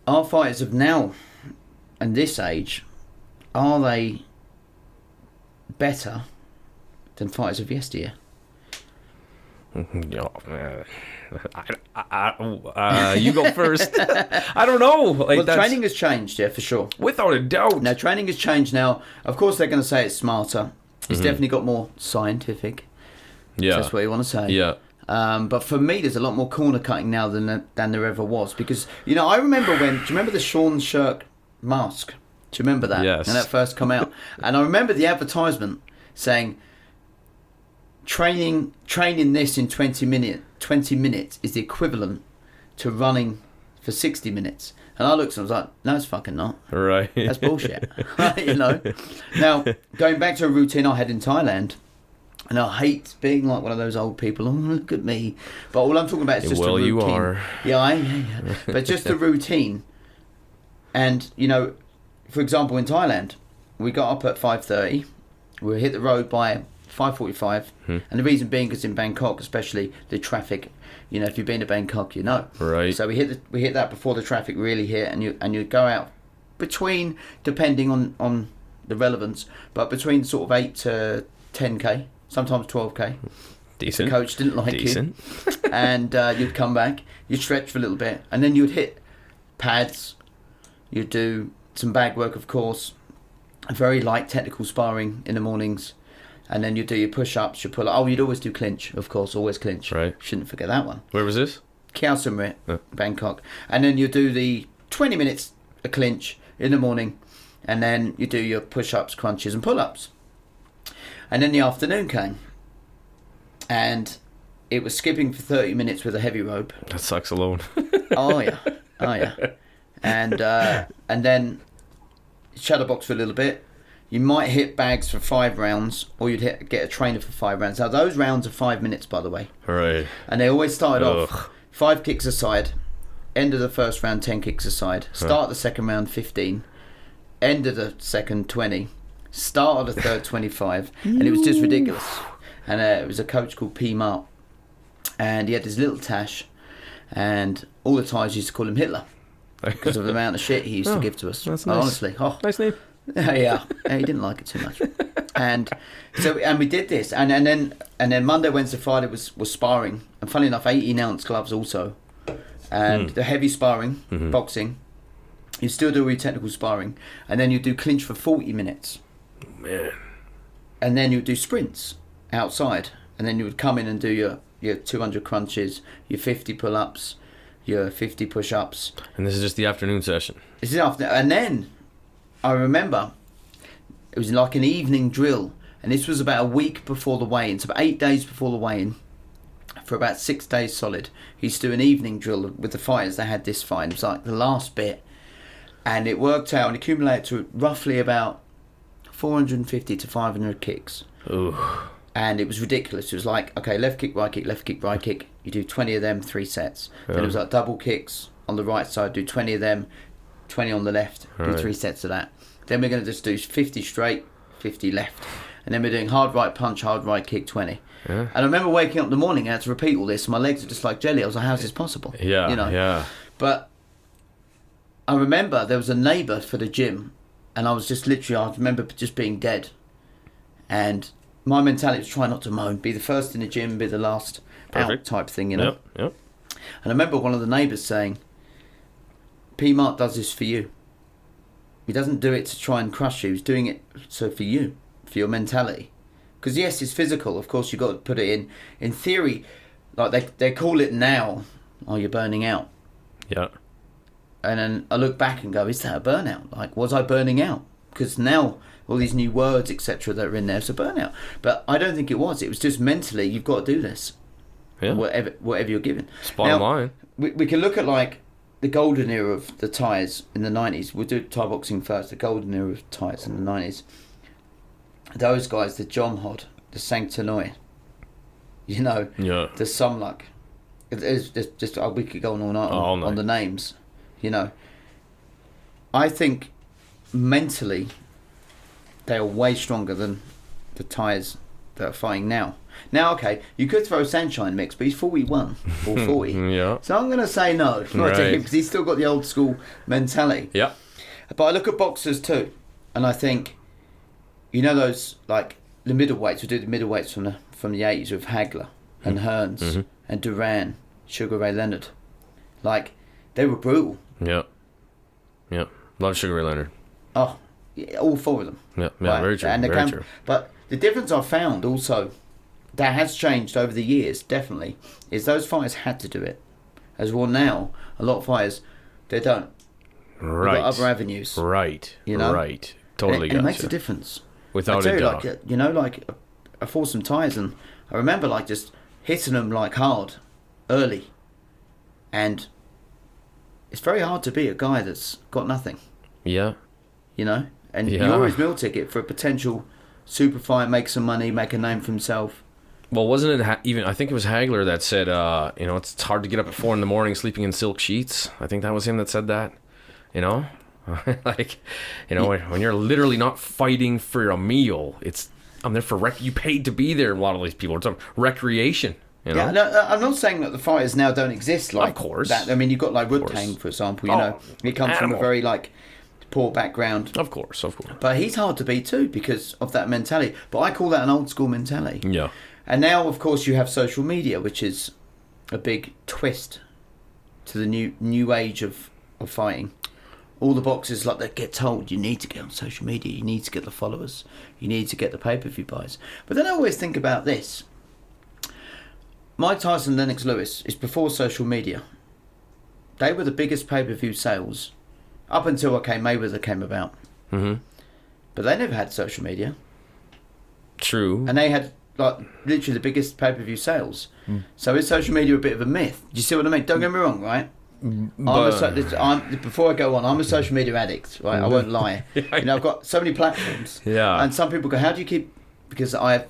Our fighters of now and this age, are they better than fighters of yesteryear?
You go first. I don't know.
Well, training has changed, for sure.
Without a doubt.
Now, training has changed now. Of course, they're going to say it's smarter. It's definitely got more scientific.
Yeah.
That's what you want to say.
Yeah.
But for me, there's a lot more corner cutting now than there ever was. Because, I remember do you remember the Sean Shirk mask? Do you remember that?
Yes.
When that first come out? And I remember the advertisement saying, training this in 20 minutes is the equivalent to running for 60 minutes. And I looked and I was like, no, it's fucking not.
Right.
That's bullshit. Now, going back to a routine I had in Thailand, and I hate being like one of those old people. Oh, look at me. But all I'm talking about is just a routine.
Well, you are.
Yeah. But just a routine. And, for example, in Thailand, we got up at 5:30. We hit the road by 5:45. And the reason being because in Bangkok, especially, the traffic, if you've been to Bangkok,
Right.
So we hit that before the traffic really hit, and you go out between, depending on the relevance, but between sort of 8 to 10k, sometimes 12k.
Decent.
The coach didn't like
Decent.
you. And you'd come back, you'd stretch for a little bit, and then you'd hit pads, you'd do some bag work, of course, very light technical sparring in the mornings, and then you'd do your push-ups, your pull-ups. Oh, you'd always do clinch, of course, always clinch.
Right.
Shouldn't forget that one.
Where was this?
Khao Sam Rit, Bangkok. And then you do the 20 minutes a clinch in the morning, And then you do your push-ups, crunches and pull-ups. And then the afternoon came. And it was skipping for 30 minutes with a heavy rope.
That sucks alone.
Oh yeah. And then shadow box for a little bit. You might hit bags for 5 rounds, or you'd get a trainer for 5 rounds. Now those rounds are 5 minutes, by the way.
Right.
And they always started off 5 kicks aside, end of the first round 10 kicks aside, start the second round 15, end of the second 20, start of the third 25, and it was just ridiculous. And it was a coach called P. Mart, and he had this little tash, and all the Thais used to call him Hitler because of the amount of shit he used to give to us.
That's nice.
Honestly,
Nice name.
yeah, he didn't like it too much. And we did this, and then Monday, Wednesday, Friday was sparring, and funny enough, 18-ounce gloves also, and the heavy sparring, boxing. You still do your technical sparring, and then you do clinch for 40 minutes.
Man.
And then you do sprints outside, and then you would come in and do your 200 crunches, your 50 pull-ups, your 50 push-ups.
And this is just the afternoon session.
This is after, and then I remember it was like an evening drill, and this was about a week before the weigh-in, so about 8 days before the weigh-in, for about 6 days solid. He used to do an evening drill with the fighters that had this fight. It was like the last bit, and it worked out and accumulated to roughly about 450 to 500 kicks.
Ooh.
And it was ridiculous. It was like, okay, left kick, right kick, left kick, right kick. You do 20 of them, 3 sets. Then it was like double kicks on the right side, do 20 of them, 20 on the left, do 3 sets of that. Then we're going to just do 50 straight, 50 left. And then we're doing hard right punch, hard right kick, 20. Yeah. And I remember waking up in the morning, I had to repeat all this, and my legs were just like jelly. I was like, how's this possible?
Yeah,
you know?
yeah.
But I remember there was a neighbour for the gym, and I was just literally, I remember just being dead. And my mentality was try not to moan, be the first in the gym, be the last out type thing, you know?
Yep.
And I remember one of the neighbours saying, P. Mart does this for you. He doesn't do it to try and crush you. He's doing it so for you, for your mentality. Because yes, it's physical. Of course, you've got to put it in. In theory, like they call it now, oh, you're burning out.
Yeah.
And then I look back and go, is that a burnout? Like, was I burning out? Because now all these new words, etc., that are in there, it's a burnout. But I don't think it was. It was just mentally, you've got to do this.
Yeah.
Whatever you're given.
Bottom line.
We can look at like the golden era of the Thais in the 90s. We'll do Thai boxing first. The golden era of Thais in the 90s. Those guys, the John Hod, the Sanctanoi, you know, the Sumluck. It's just we could go on all night on the names, you know. I think mentally they are way stronger than the Thais that are fighting now. Now, okay, you could throw Sunshine mix, but he's 41 or 40.
Yeah.
So I'm going to say no, not to him, because he's still got the old school mentality.
Yeah.
But I look at boxers too, and I think, you know, those like the middleweights. We do the middleweights from the 80s with Hagler and Hearns and Duran, Sugar Ray Leonard. Like, they were brutal.
Yeah. Love Sugar Ray Leonard.
Oh, yeah, all 4 of them.
Yeah,
right?
very true.
And
very true.
But the difference I've found also, that has changed over the years, definitely, is those fighters had to do it. As well now, a lot of fighters, they don't.
Right.
They've got other avenues.
Right.
You know?
Right. Totally
and it makes a difference.
Without a doubt.
Like, you know, like, I fought some Thais, and I remember like just hitting them like hard, early. And it's very hard to be a guy that's got nothing. Yeah. You know? And you're his meal ticket for a potential super fight, make some money, make a name for himself.
Well, wasn't it even, I think it was Hagler that said, you know, it's hard to get up at 4 a.m. sleeping in silk sheets. I think that was him that said that, you know? Like, you know, when you're literally not fighting for a meal, I'm there for you paid to be there. A lot of these people are recreation. You know?
Yeah, no, I'm not saying that the fighters now don't exist like
of course.
that. I mean, you've got like Rudtang, for example. You know, he comes from a very like poor background.
Of course.
But he's hard to beat too because of that mentality. But I call that an old school mentality.
Yeah.
And now, of course, you have social media, which is a big twist to the new age of fighting. All the boxers, like, they get told, you need to get on social media, you need to get the followers, you need to get the pay-per-view buys. But then I always think about this. Mike Tyson, Lennox Lewis is before social media. They were the biggest pay-per-view sales up until Mayweather came about. but they never had social media.
True.
And they had like literally the biggest pay-per-view sales. So is social media a bit of a myth? Do you see what I mean? Don't get me wrong, right? Before I go on, I'm a social media addict, right? I won't lie. I've got so many platforms.
Yeah.
And some people go, "How do you keep?" Because I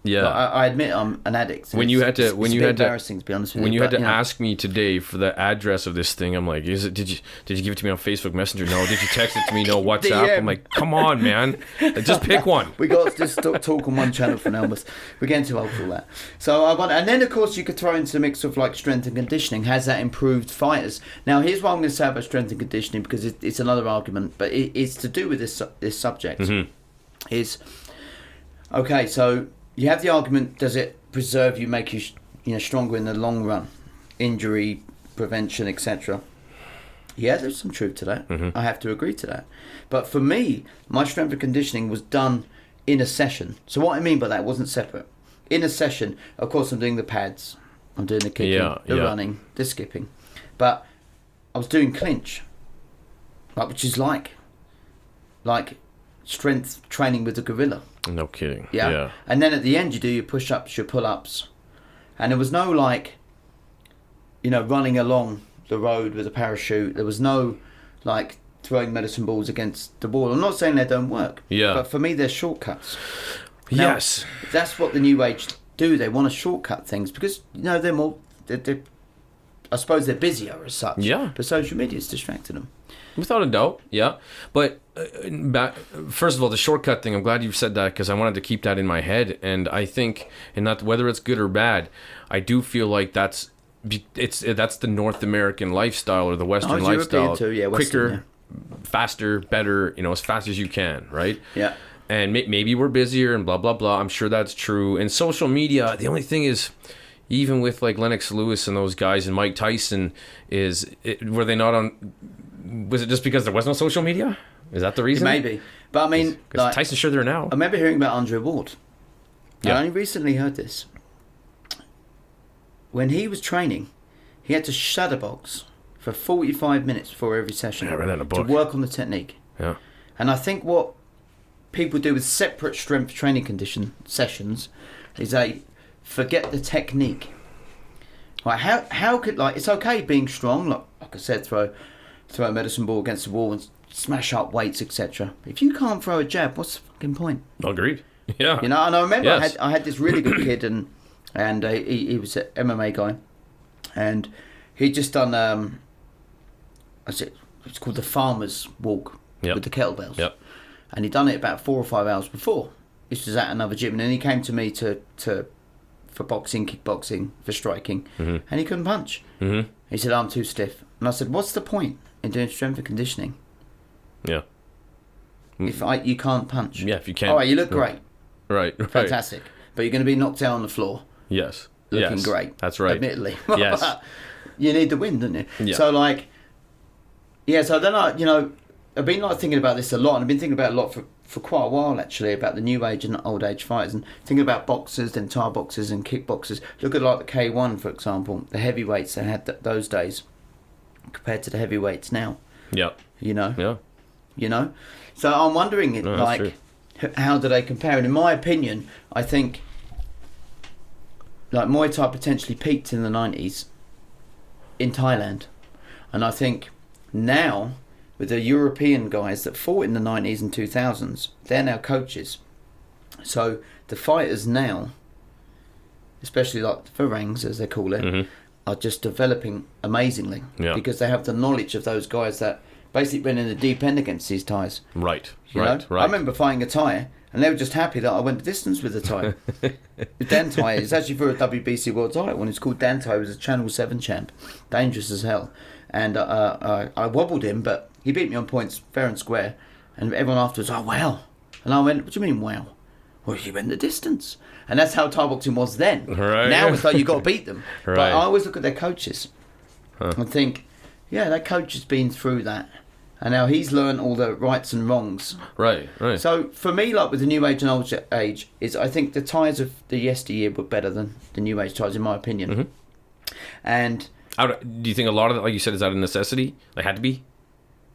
admit I'm an addict.
When you had to,
embarrassing to be honest with you.
When you had to ask me today for the address of this thing, I'm like, did you give it to me on Facebook Messenger? No. Did you text it to me? No. WhatsApp?
DM.
I'm like, come on, man, just pick one.
We got to just talk on one channel for now, but we're getting too old for all that. So I want, and then of course you could throw into the mix of like strength and conditioning. Has that improved fighters? Now here's what I'm going to say about strength and conditioning, because it's another argument, but it's to do with this subject. Is okay. So you have the argument: does it preserve you, make you stronger in the long run, injury prevention, etc. Yeah, there's some truth to that. I have to agree to that. But for me, my strength and conditioning was done in a session. So what I mean by that wasn't separate. In a session, of course, I'm doing the pads, I'm doing the kicking, the running, the skipping, but I was doing clinch, which is like strength training with the gorilla.
No kidding.
Yeah. And then at the end, you do your push-ups, your pull-ups, and there was no running along the road with a parachute. There was no throwing medicine balls against the wall. I'm not saying they don't work. Yeah. But for me, they're shortcuts. Now,
yes.
That's what the new age do. They want to shortcut things because they're more. I suppose they're busier as such.
Yeah.
But social media's distracted them.
Without a doubt, yeah. But first of all, the shortcut thing, I'm glad you've said that because I wanted to keep that in my head. And I think, and not whether it's good or bad, I do feel like that's the North American lifestyle or the Western lifestyle.
Too, yeah,
Western, quicker, faster, better, as fast as you can, right?
Yeah.
And maybe we're busier and blah, blah, blah. I'm sure that's true. And social media, the only thing is, even with like Lennox Lewis and those guys and Mike Tyson, were they not on... Was it just because there was no social media? Is that the reason?
Maybe. But I mean...
Tyson's sure there now.
I remember hearing about Andre Ward. I only recently heard this. When he was training, he had to shadow box for 45 minutes before every session.
I read that in a book.
To work on the technique.
Yeah.
And I think what people do with separate strength training condition sessions is they forget the technique. Like how could it's okay being strong, like I said, throw a medicine ball against the wall and smash up weights, etc. If you can't throw a jab, what's the fucking point?
Agreed. Yeah.
And I remember I had this really good kid and he was an MMA guy, and he'd just done it's called the farmer's walk with the kettlebells.
Yep.
And he'd done it about 4 or 5 hours before. This was at another gym, and then he came to me for boxing, kickboxing, for striking, and he couldn't punch. He said, "I'm too stiff." And I said, "What's the point in doing strength and conditioning?
Yeah.
If you can't punch.
Yeah, if you can't.
All right, you look great.
Right.
Fantastic. But you're going to be knocked down on the floor.
Yes.
Looking great.
That's right.
Admittedly.
Yes.
You need the win, don't you?
Yeah.
So so then I've been thinking about this a lot, and I've been thinking about it a lot for quite a while actually, about the new age and old age fighters, and thinking about boxers, then Thai boxers and kickboxers. Look at the K1, for example, the heavyweights they had those days compared to the heavyweights now.
Yeah.
Yeah. So I'm wondering, how do they compare? And in my opinion, I think Muay Thai potentially peaked in the 90s in Thailand, and I think now with the European guys that fought in the 90s and 2000s, they're now coaches. So the fighters now, especially the Farangs as they call it, are just developing amazingly because they have the knowledge of those guys that basically went in the deep end against these Thais.
Right.
I remember fighting a Thai, and they were just happy that I went the distance with the Thai. Dan Thai is actually for a WBC World title, and it's called Dan Thai. He was a Channel 7 champ, dangerous as hell. And I wobbled him, but he beat me on points fair and square. And everyone afterwards, "Oh, wow." And I went, "What do you mean, wow?" "Well, you went the distance." And that's how Thai boxing was then.
Right.
Now it's like you got to beat them.
Right.
But I always look at their coaches and think, that coach has been through that. And now he's learned all the rights and wrongs.
Right.
So for me, with the new age and old age, I think the Thais of the yesteryear were better than the new age Thais, in my opinion. And
do you think a lot of that, like you said, is that a necessity? They had to be?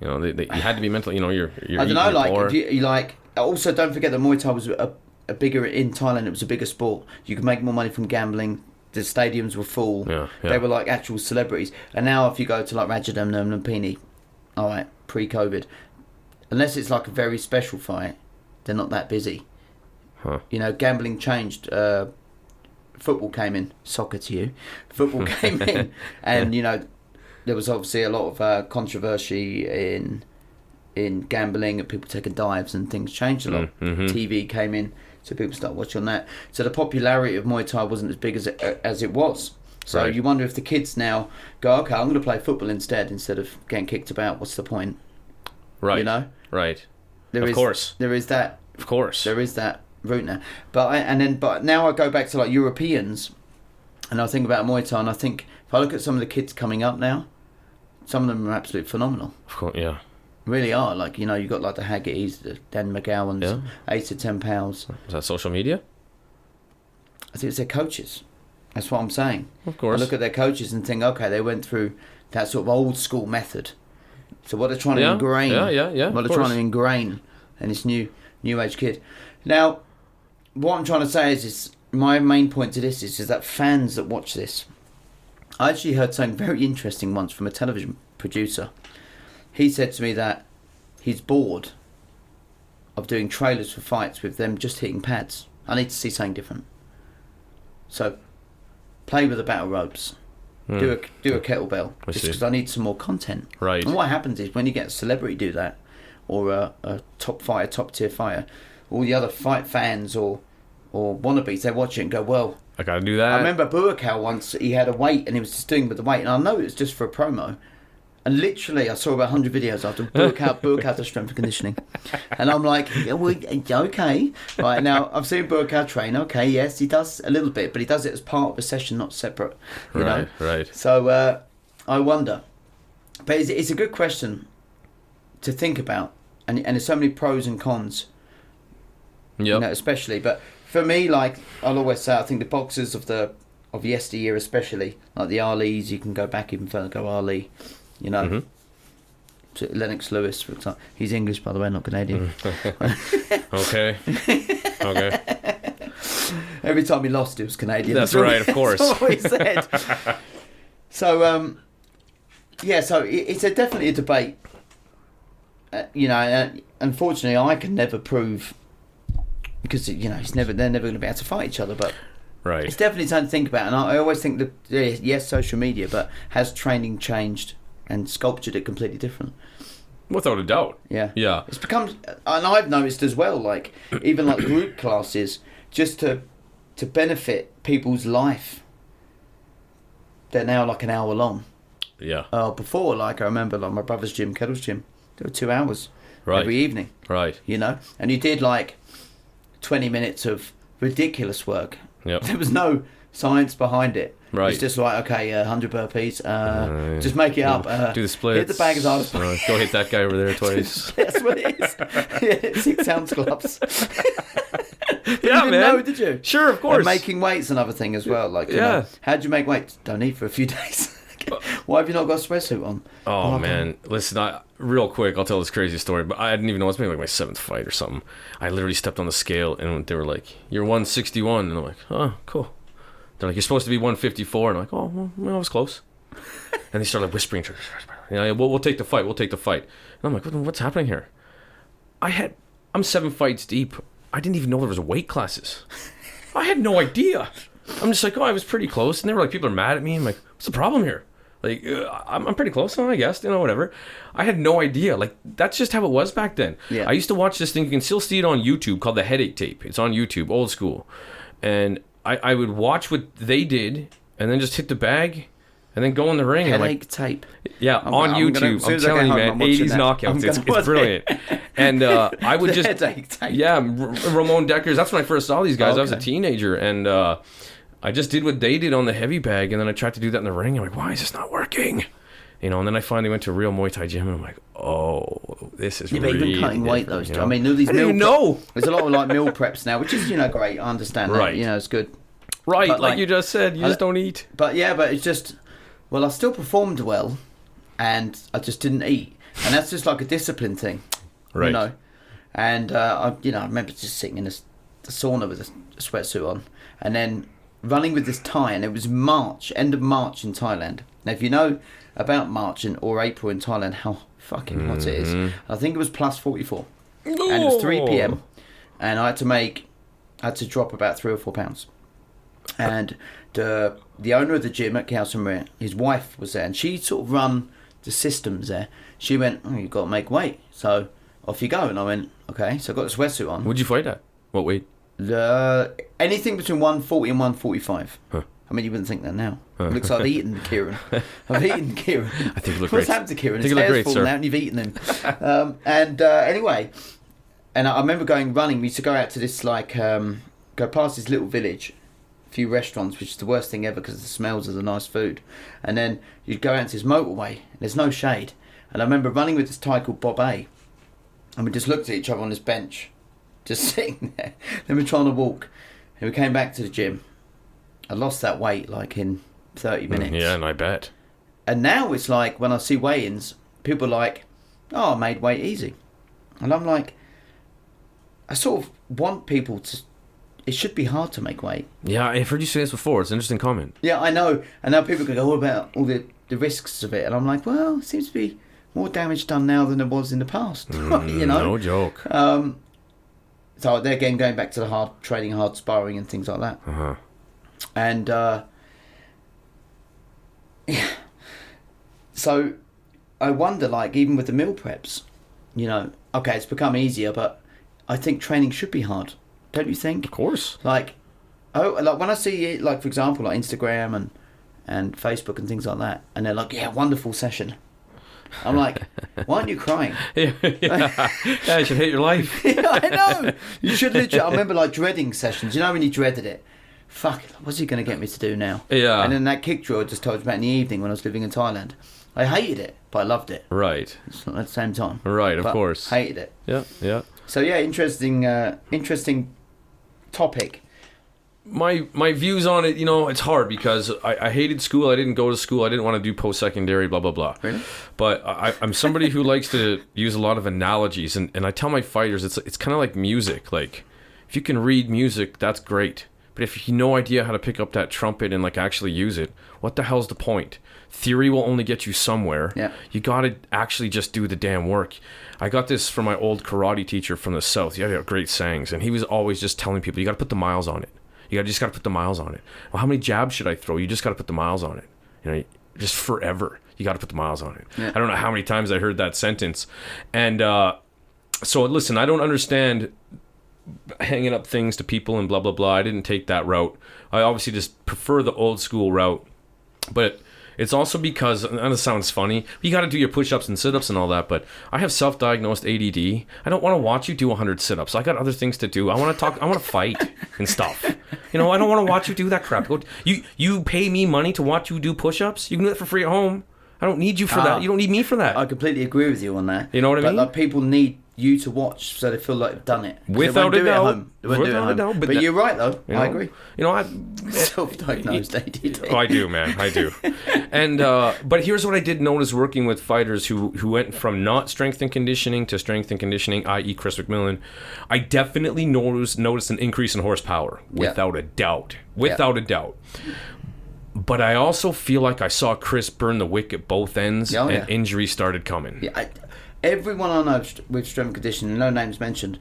You know, you had to be mental. You know, you're
I don't know, like, if you like. Also, don't forget that Muay Thai was a bigger in Thailand. It was a bigger sport. You could make more money from gambling. The stadiums were full.
Yeah.
They were like actual celebrities. And now, if you go to like Rajadam Lumpini, all right, pre-COVID, unless it's like a very special fight, they're not that busy.
Huh.
You know, gambling changed. Football came in. Soccer to you. Football came in, and you know, there was obviously a lot of controversy in gambling and people taking dives, and things changed a lot.
Mm-hmm.
TV came in, so people started watching that. So the popularity of Muay Thai wasn't as big as it was. So
Right.
you wonder if the kids now go, okay, I'm going to play football instead of getting kicked about. What's the point?
Right.
You know?
Right.
Of
course.
There is that.
Of course.
There is that route now. But now I go back to like Europeans, and I think about Muay Thai, and I think if I look at some of the kids coming up now, some of them are absolutely phenomenal.
Of course, yeah.
Really are. Like, you know, you got like the Haggertys, the Dan McGowans,
Yeah.
8 to 10 pounds.
Is that social media?
I think it's their coaches. That's what I'm saying.
Of course.
I look at their coaches and think, okay, they went through that sort of old school method. So what they're trying to ingrain, what they're trying to ingrain in this new age kid. Now, what I'm trying to say is my main point to this is that fans that watch this, I actually heard something very interesting once from a television producer. He said to me that he's bored of doing trailers for fights with them just hitting pads. I need to see something different. So, play with the battle ropes. Do a kettlebell. Just because I need some more content.
Right.
And what happens is when you get a celebrity do that, or a top tier fighter, all the other fight fans or wannabes, they watch it and go, well,
I gotta do that.
I remember Buakaw once, he had a weight and he was just doing with the weight, and I know it was just for a promo. And literally, I saw about 100 videos after Buakaw does strength and conditioning. And I'm like, yeah, well, okay. Right, now, I've seen Buakaw train. Okay, yes, he does a little bit, but he does it as part of a session, not separate. You know?
Right.
So, I wonder. But it's a good question to think about. And there's so many pros and cons.
Yep.
You know, especially. But for me, like, I'll always say, I think the boxers of yesteryear especially, like the Alis, you can go back even further, go Ali. You know, so Lennox Lewis, for example. He's English, by the way, not Canadian.
Okay.
Every time he lost, it was Canadian.
That's right, of course.
That's what he said. So, so it's definitely a debate. You know, unfortunately, I can never prove, because, you know, they're never going to be able to fight each other, but
Right.
it's definitely something to think about. And I always think that, yes, social media, but has training changed and sculptured it completely different?
Without a doubt.
Yeah.
Yeah.
It's become, and I've noticed as well, like, even like group classes, just to benefit people's life, they're now like an hour long.
Yeah.
Before, like, I remember, like, my brother's gym, Kettle's gym, they were 2 hours every evening.
Right.
You know? And you did, like, 20 minutes of ridiculous work.
Yep.
There was no science behind it.
Right.
It's just like, okay, 100 burpees, just make it up.
Do the splits.
Hit the bag as hard as possible.
Go hit that guy over there twice.
That's what it is. Yeah, 6 ounce gloves.
Yeah,
you didn't
man.
know, did you?
Sure, of course.
And making weight's another thing as well. Like, you know, how'd you make weight? Don't eat for a few days. Why have you not got a sweatsuit on?
Oh, man. Listen, real quick, I'll tell this crazy story, but I didn't even know. It was maybe like my 7th fight or something. I literally stepped on the scale, and they were like, you're 161. And I'm like, oh, cool. They're like, you're supposed to be 154. And I'm like, oh, well, I was close. And they started whispering, we'll take the fight. And I'm like, what's happening here? I'm 7 fights deep. I didn't even know there was weight classes. I had no idea. I'm just like, I was pretty close. And they were like, people are mad at me. I'm like, what's the problem here? Like, I'm pretty close, I guess, whatever. I had no idea. Like, that's just how it was back then.
Yeah.
I used to watch this thing. You can still see it on YouTube called The Headache Tape. It's on YouTube, old school. And I would watch what they did and then just hit the bag and then go in the ring.
Headache tape.
Yeah, on YouTube. I'm telling you, man, 80s knockouts. It's brilliant. And I would just...
Headache tape.
Yeah, Ramon Deckers. That's when I first saw these guys. I was a teenager, and I just did what they did on the heavy bag, and then I tried to do that in the ring. I'm like, why is this not working? And then I finally went to a real Muay Thai gym, and I'm like, oh, this is really
even cutting weight, though.
you know?
I mean, all these
I didn't even know.
There's a lot of, like, meal preps now, which is, great. I understand that.
Right.
It's good.
Right,
But,
like you just said, you just don't eat.
But, yeah, but it's just... Well, I still performed well, and I just didn't eat. and that's just like a discipline thing,
Right.
you know. And I remember just sitting in the sauna with a sweatsuit on, and then running with this tie, and it was March, end of March in Thailand. Now, if you know about March or April in Thailand, how fucking hot it is, I think it was plus 44, and it was 3 p.m. and I had to drop about 3 or 4 pounds, and the owner of the gym at Khao San Ria, his wife was there, and she sort of run the systems there. She went, "Oh, you've got to make weight, so off you go." And I went, "Okay." So I got the sweatsuit on.
What'd you fight at? What weight?
Anything between 140 and 145.
Huh.
I mean, you wouldn't think that now. It looks like I've eaten Kieran. I've eaten Kieran.
I think you look
What's
great.
happened to Kieran?
I think
His
you look
hair's
great,
fallen
sir.
out and you've eaten him. Anyway, and I remember going running. We used to go out to this, go past this little village, a few restaurants, which is the worst thing ever because of the smells of the nice food. And then you'd go out to this motorway. There's no shade. And I remember running with this Thai called Bob A. And we just looked at each other on this bench, just sitting there. Then we're trying to walk. And we came back to the gym. I lost that weight in 30 minutes.
Yeah, and I bet.
And now it's like when I see weigh-ins, people are like, "Oh, I made weight easy." And I'm like, I sort of want people to... It should be hard to make weight.
Yeah, I've heard you say this before. It's an interesting comment.
Yeah, I know. And now people can go, "What about all the risks of it?" And I'm like, well, it seems to be more damage done now than there was in the past. You know?
No joke.
So they're again going back to the hard training, hard sparring and things like that.
Uh-huh.
And yeah. So I wonder, even with the meal preps, okay, it's become easier, but I think training should be hard. Don't you think?
Of course.
Like when I see it, for example, Instagram and Facebook and things like that, and they're like, "Yeah, wonderful session." I'm like, "Why aren't you crying?"
Yeah, you should hate your life.
Yeah, I know. You should legit. I remember dreading sessions. You know when you dreaded it. Fuck, what's he going to get me to do now?
Yeah.
And then that kick drill I just told you about in the evening when I was living in Thailand. I hated it, but I loved it.
Right.
It's not at the same time.
Right, of
But
course.
Hated it.
Yeah, yeah.
So yeah, interesting topic.
My views on it, it's hard because I hated school. I didn't go to school. I didn't want to do post-secondary, blah, blah, blah.
Really?
But I'm somebody who likes to use a lot of analogies. And I tell my fighters, it's kind of like music. If you can read music, that's great. But if you have no idea how to pick up that trumpet and actually use it, what the hell's the point? Theory will only get you somewhere.
Yeah.
You got to actually just do the damn work. I got this from my old karate teacher from the South. He had great sayings. And he was always just telling people, you got to put the miles on it. You just got to put the miles on it. Well, how many jabs should I throw? You just got to put the miles on it. Just forever. You got to put the miles on it.
Yeah.
I don't know how many times I heard that sentence. And so listen, I don't understand hanging up things to people and blah, blah, blah. I didn't take that route. I obviously just prefer the old school route. But it's also because, and this sounds funny, you got to do your push-ups and sit-ups and all that, but I have self-diagnosed ADD. I don't want to watch you do 100 sit-ups. I got other things to do. I want to talk, I want to fight and stuff. I don't want to watch you do that crap. You pay me money to watch you do push-ups? You can do that for free at home. I don't need you for that. You don't need me for that.
I completely agree with you on that.
You know what I mean?
People need you to watch so they feel like they've done it.
Without a doubt.
They won't do it at home. But you're right, though. I agree. Self-diagnosed ADD.
Oh, I do, man. I do. And but here's what I did notice working with fighters who went from not strength and conditioning to strength and conditioning, i.e. Chris McMillan. I definitely noticed an increase in horsepower, without a doubt. Without a doubt. But I also feel like I saw Chris burn the wick at both ends, and injuries started coming.
Yeah, everyone I know with strength and conditioning, no names mentioned,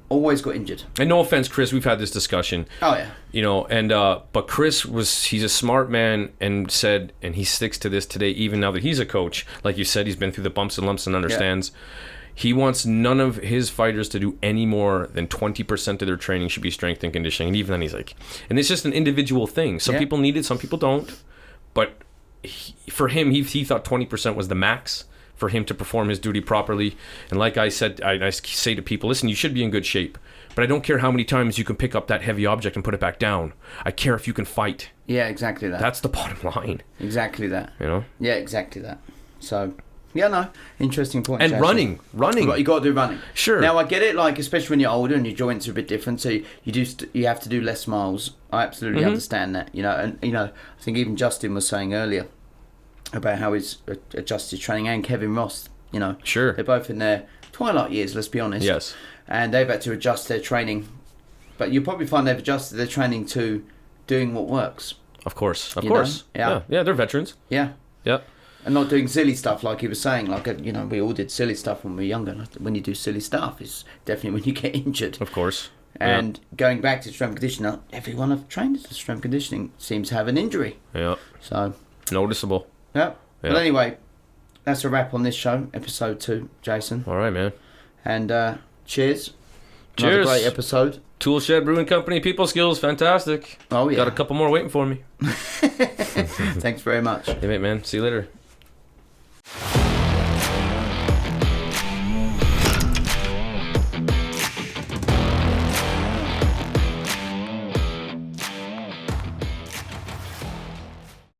always got injured.
And no offense, Chris, we've had this discussion.
Oh yeah.
And but Chris he's a smart man and said, and he sticks to this today, even now that he's a coach. Like you said, he's been through the bumps and lumps and understands. Yeah. He wants none of his fighters to do any more than 20% of their training should be strength and conditioning. And even then he's like, and it's just an individual thing. Some people need it, some people don't. But for him, he thought 20% was the max for him to perform his duty properly. And like I said, I say to people, listen, you should be in good shape. But I don't care how many times you can pick up that heavy object and put it back down. I care if you can fight.
Yeah, exactly that.
That's the bottom line.
Exactly that.
Yeah,
exactly that. So... yeah, no, interesting point.
And running.
You got to do running.
Sure.
Now I get it, especially when you're older and your joints are a bit different, so you have to do less miles. I absolutely understand that. And I think even Justin was saying earlier about how he's adjusted training, and Kevin Ross you know.
Sure.
They're both in their twilight years, let's be honest.
Yes.
And they've had to adjust their training. But you'll probably find they've adjusted their training to doing what works.
Of course. Of
You
course.
know?
Yeah, they're veterans.
Yeah.
Yeah.
And not doing silly stuff like he was saying. Like, you know, we all did silly stuff when we were younger. When you do silly stuff, it's definitely when you get injured.
Of course.
And going back to strength conditioning, everyone I've trained as strength conditioning seems to have an injury.
Yeah.
So.
Noticeable.
Yeah.
Yeah.
But anyway, that's a wrap on this show, episode 2, Jason.
All right, man.
And cheers.
Cheers.
Another great episode.
Toolshed Brewing Company, People Skills, fantastic.
Oh, yeah.
Got a couple more waiting for me.
Thanks very much.
Hey, mate, man. See you later.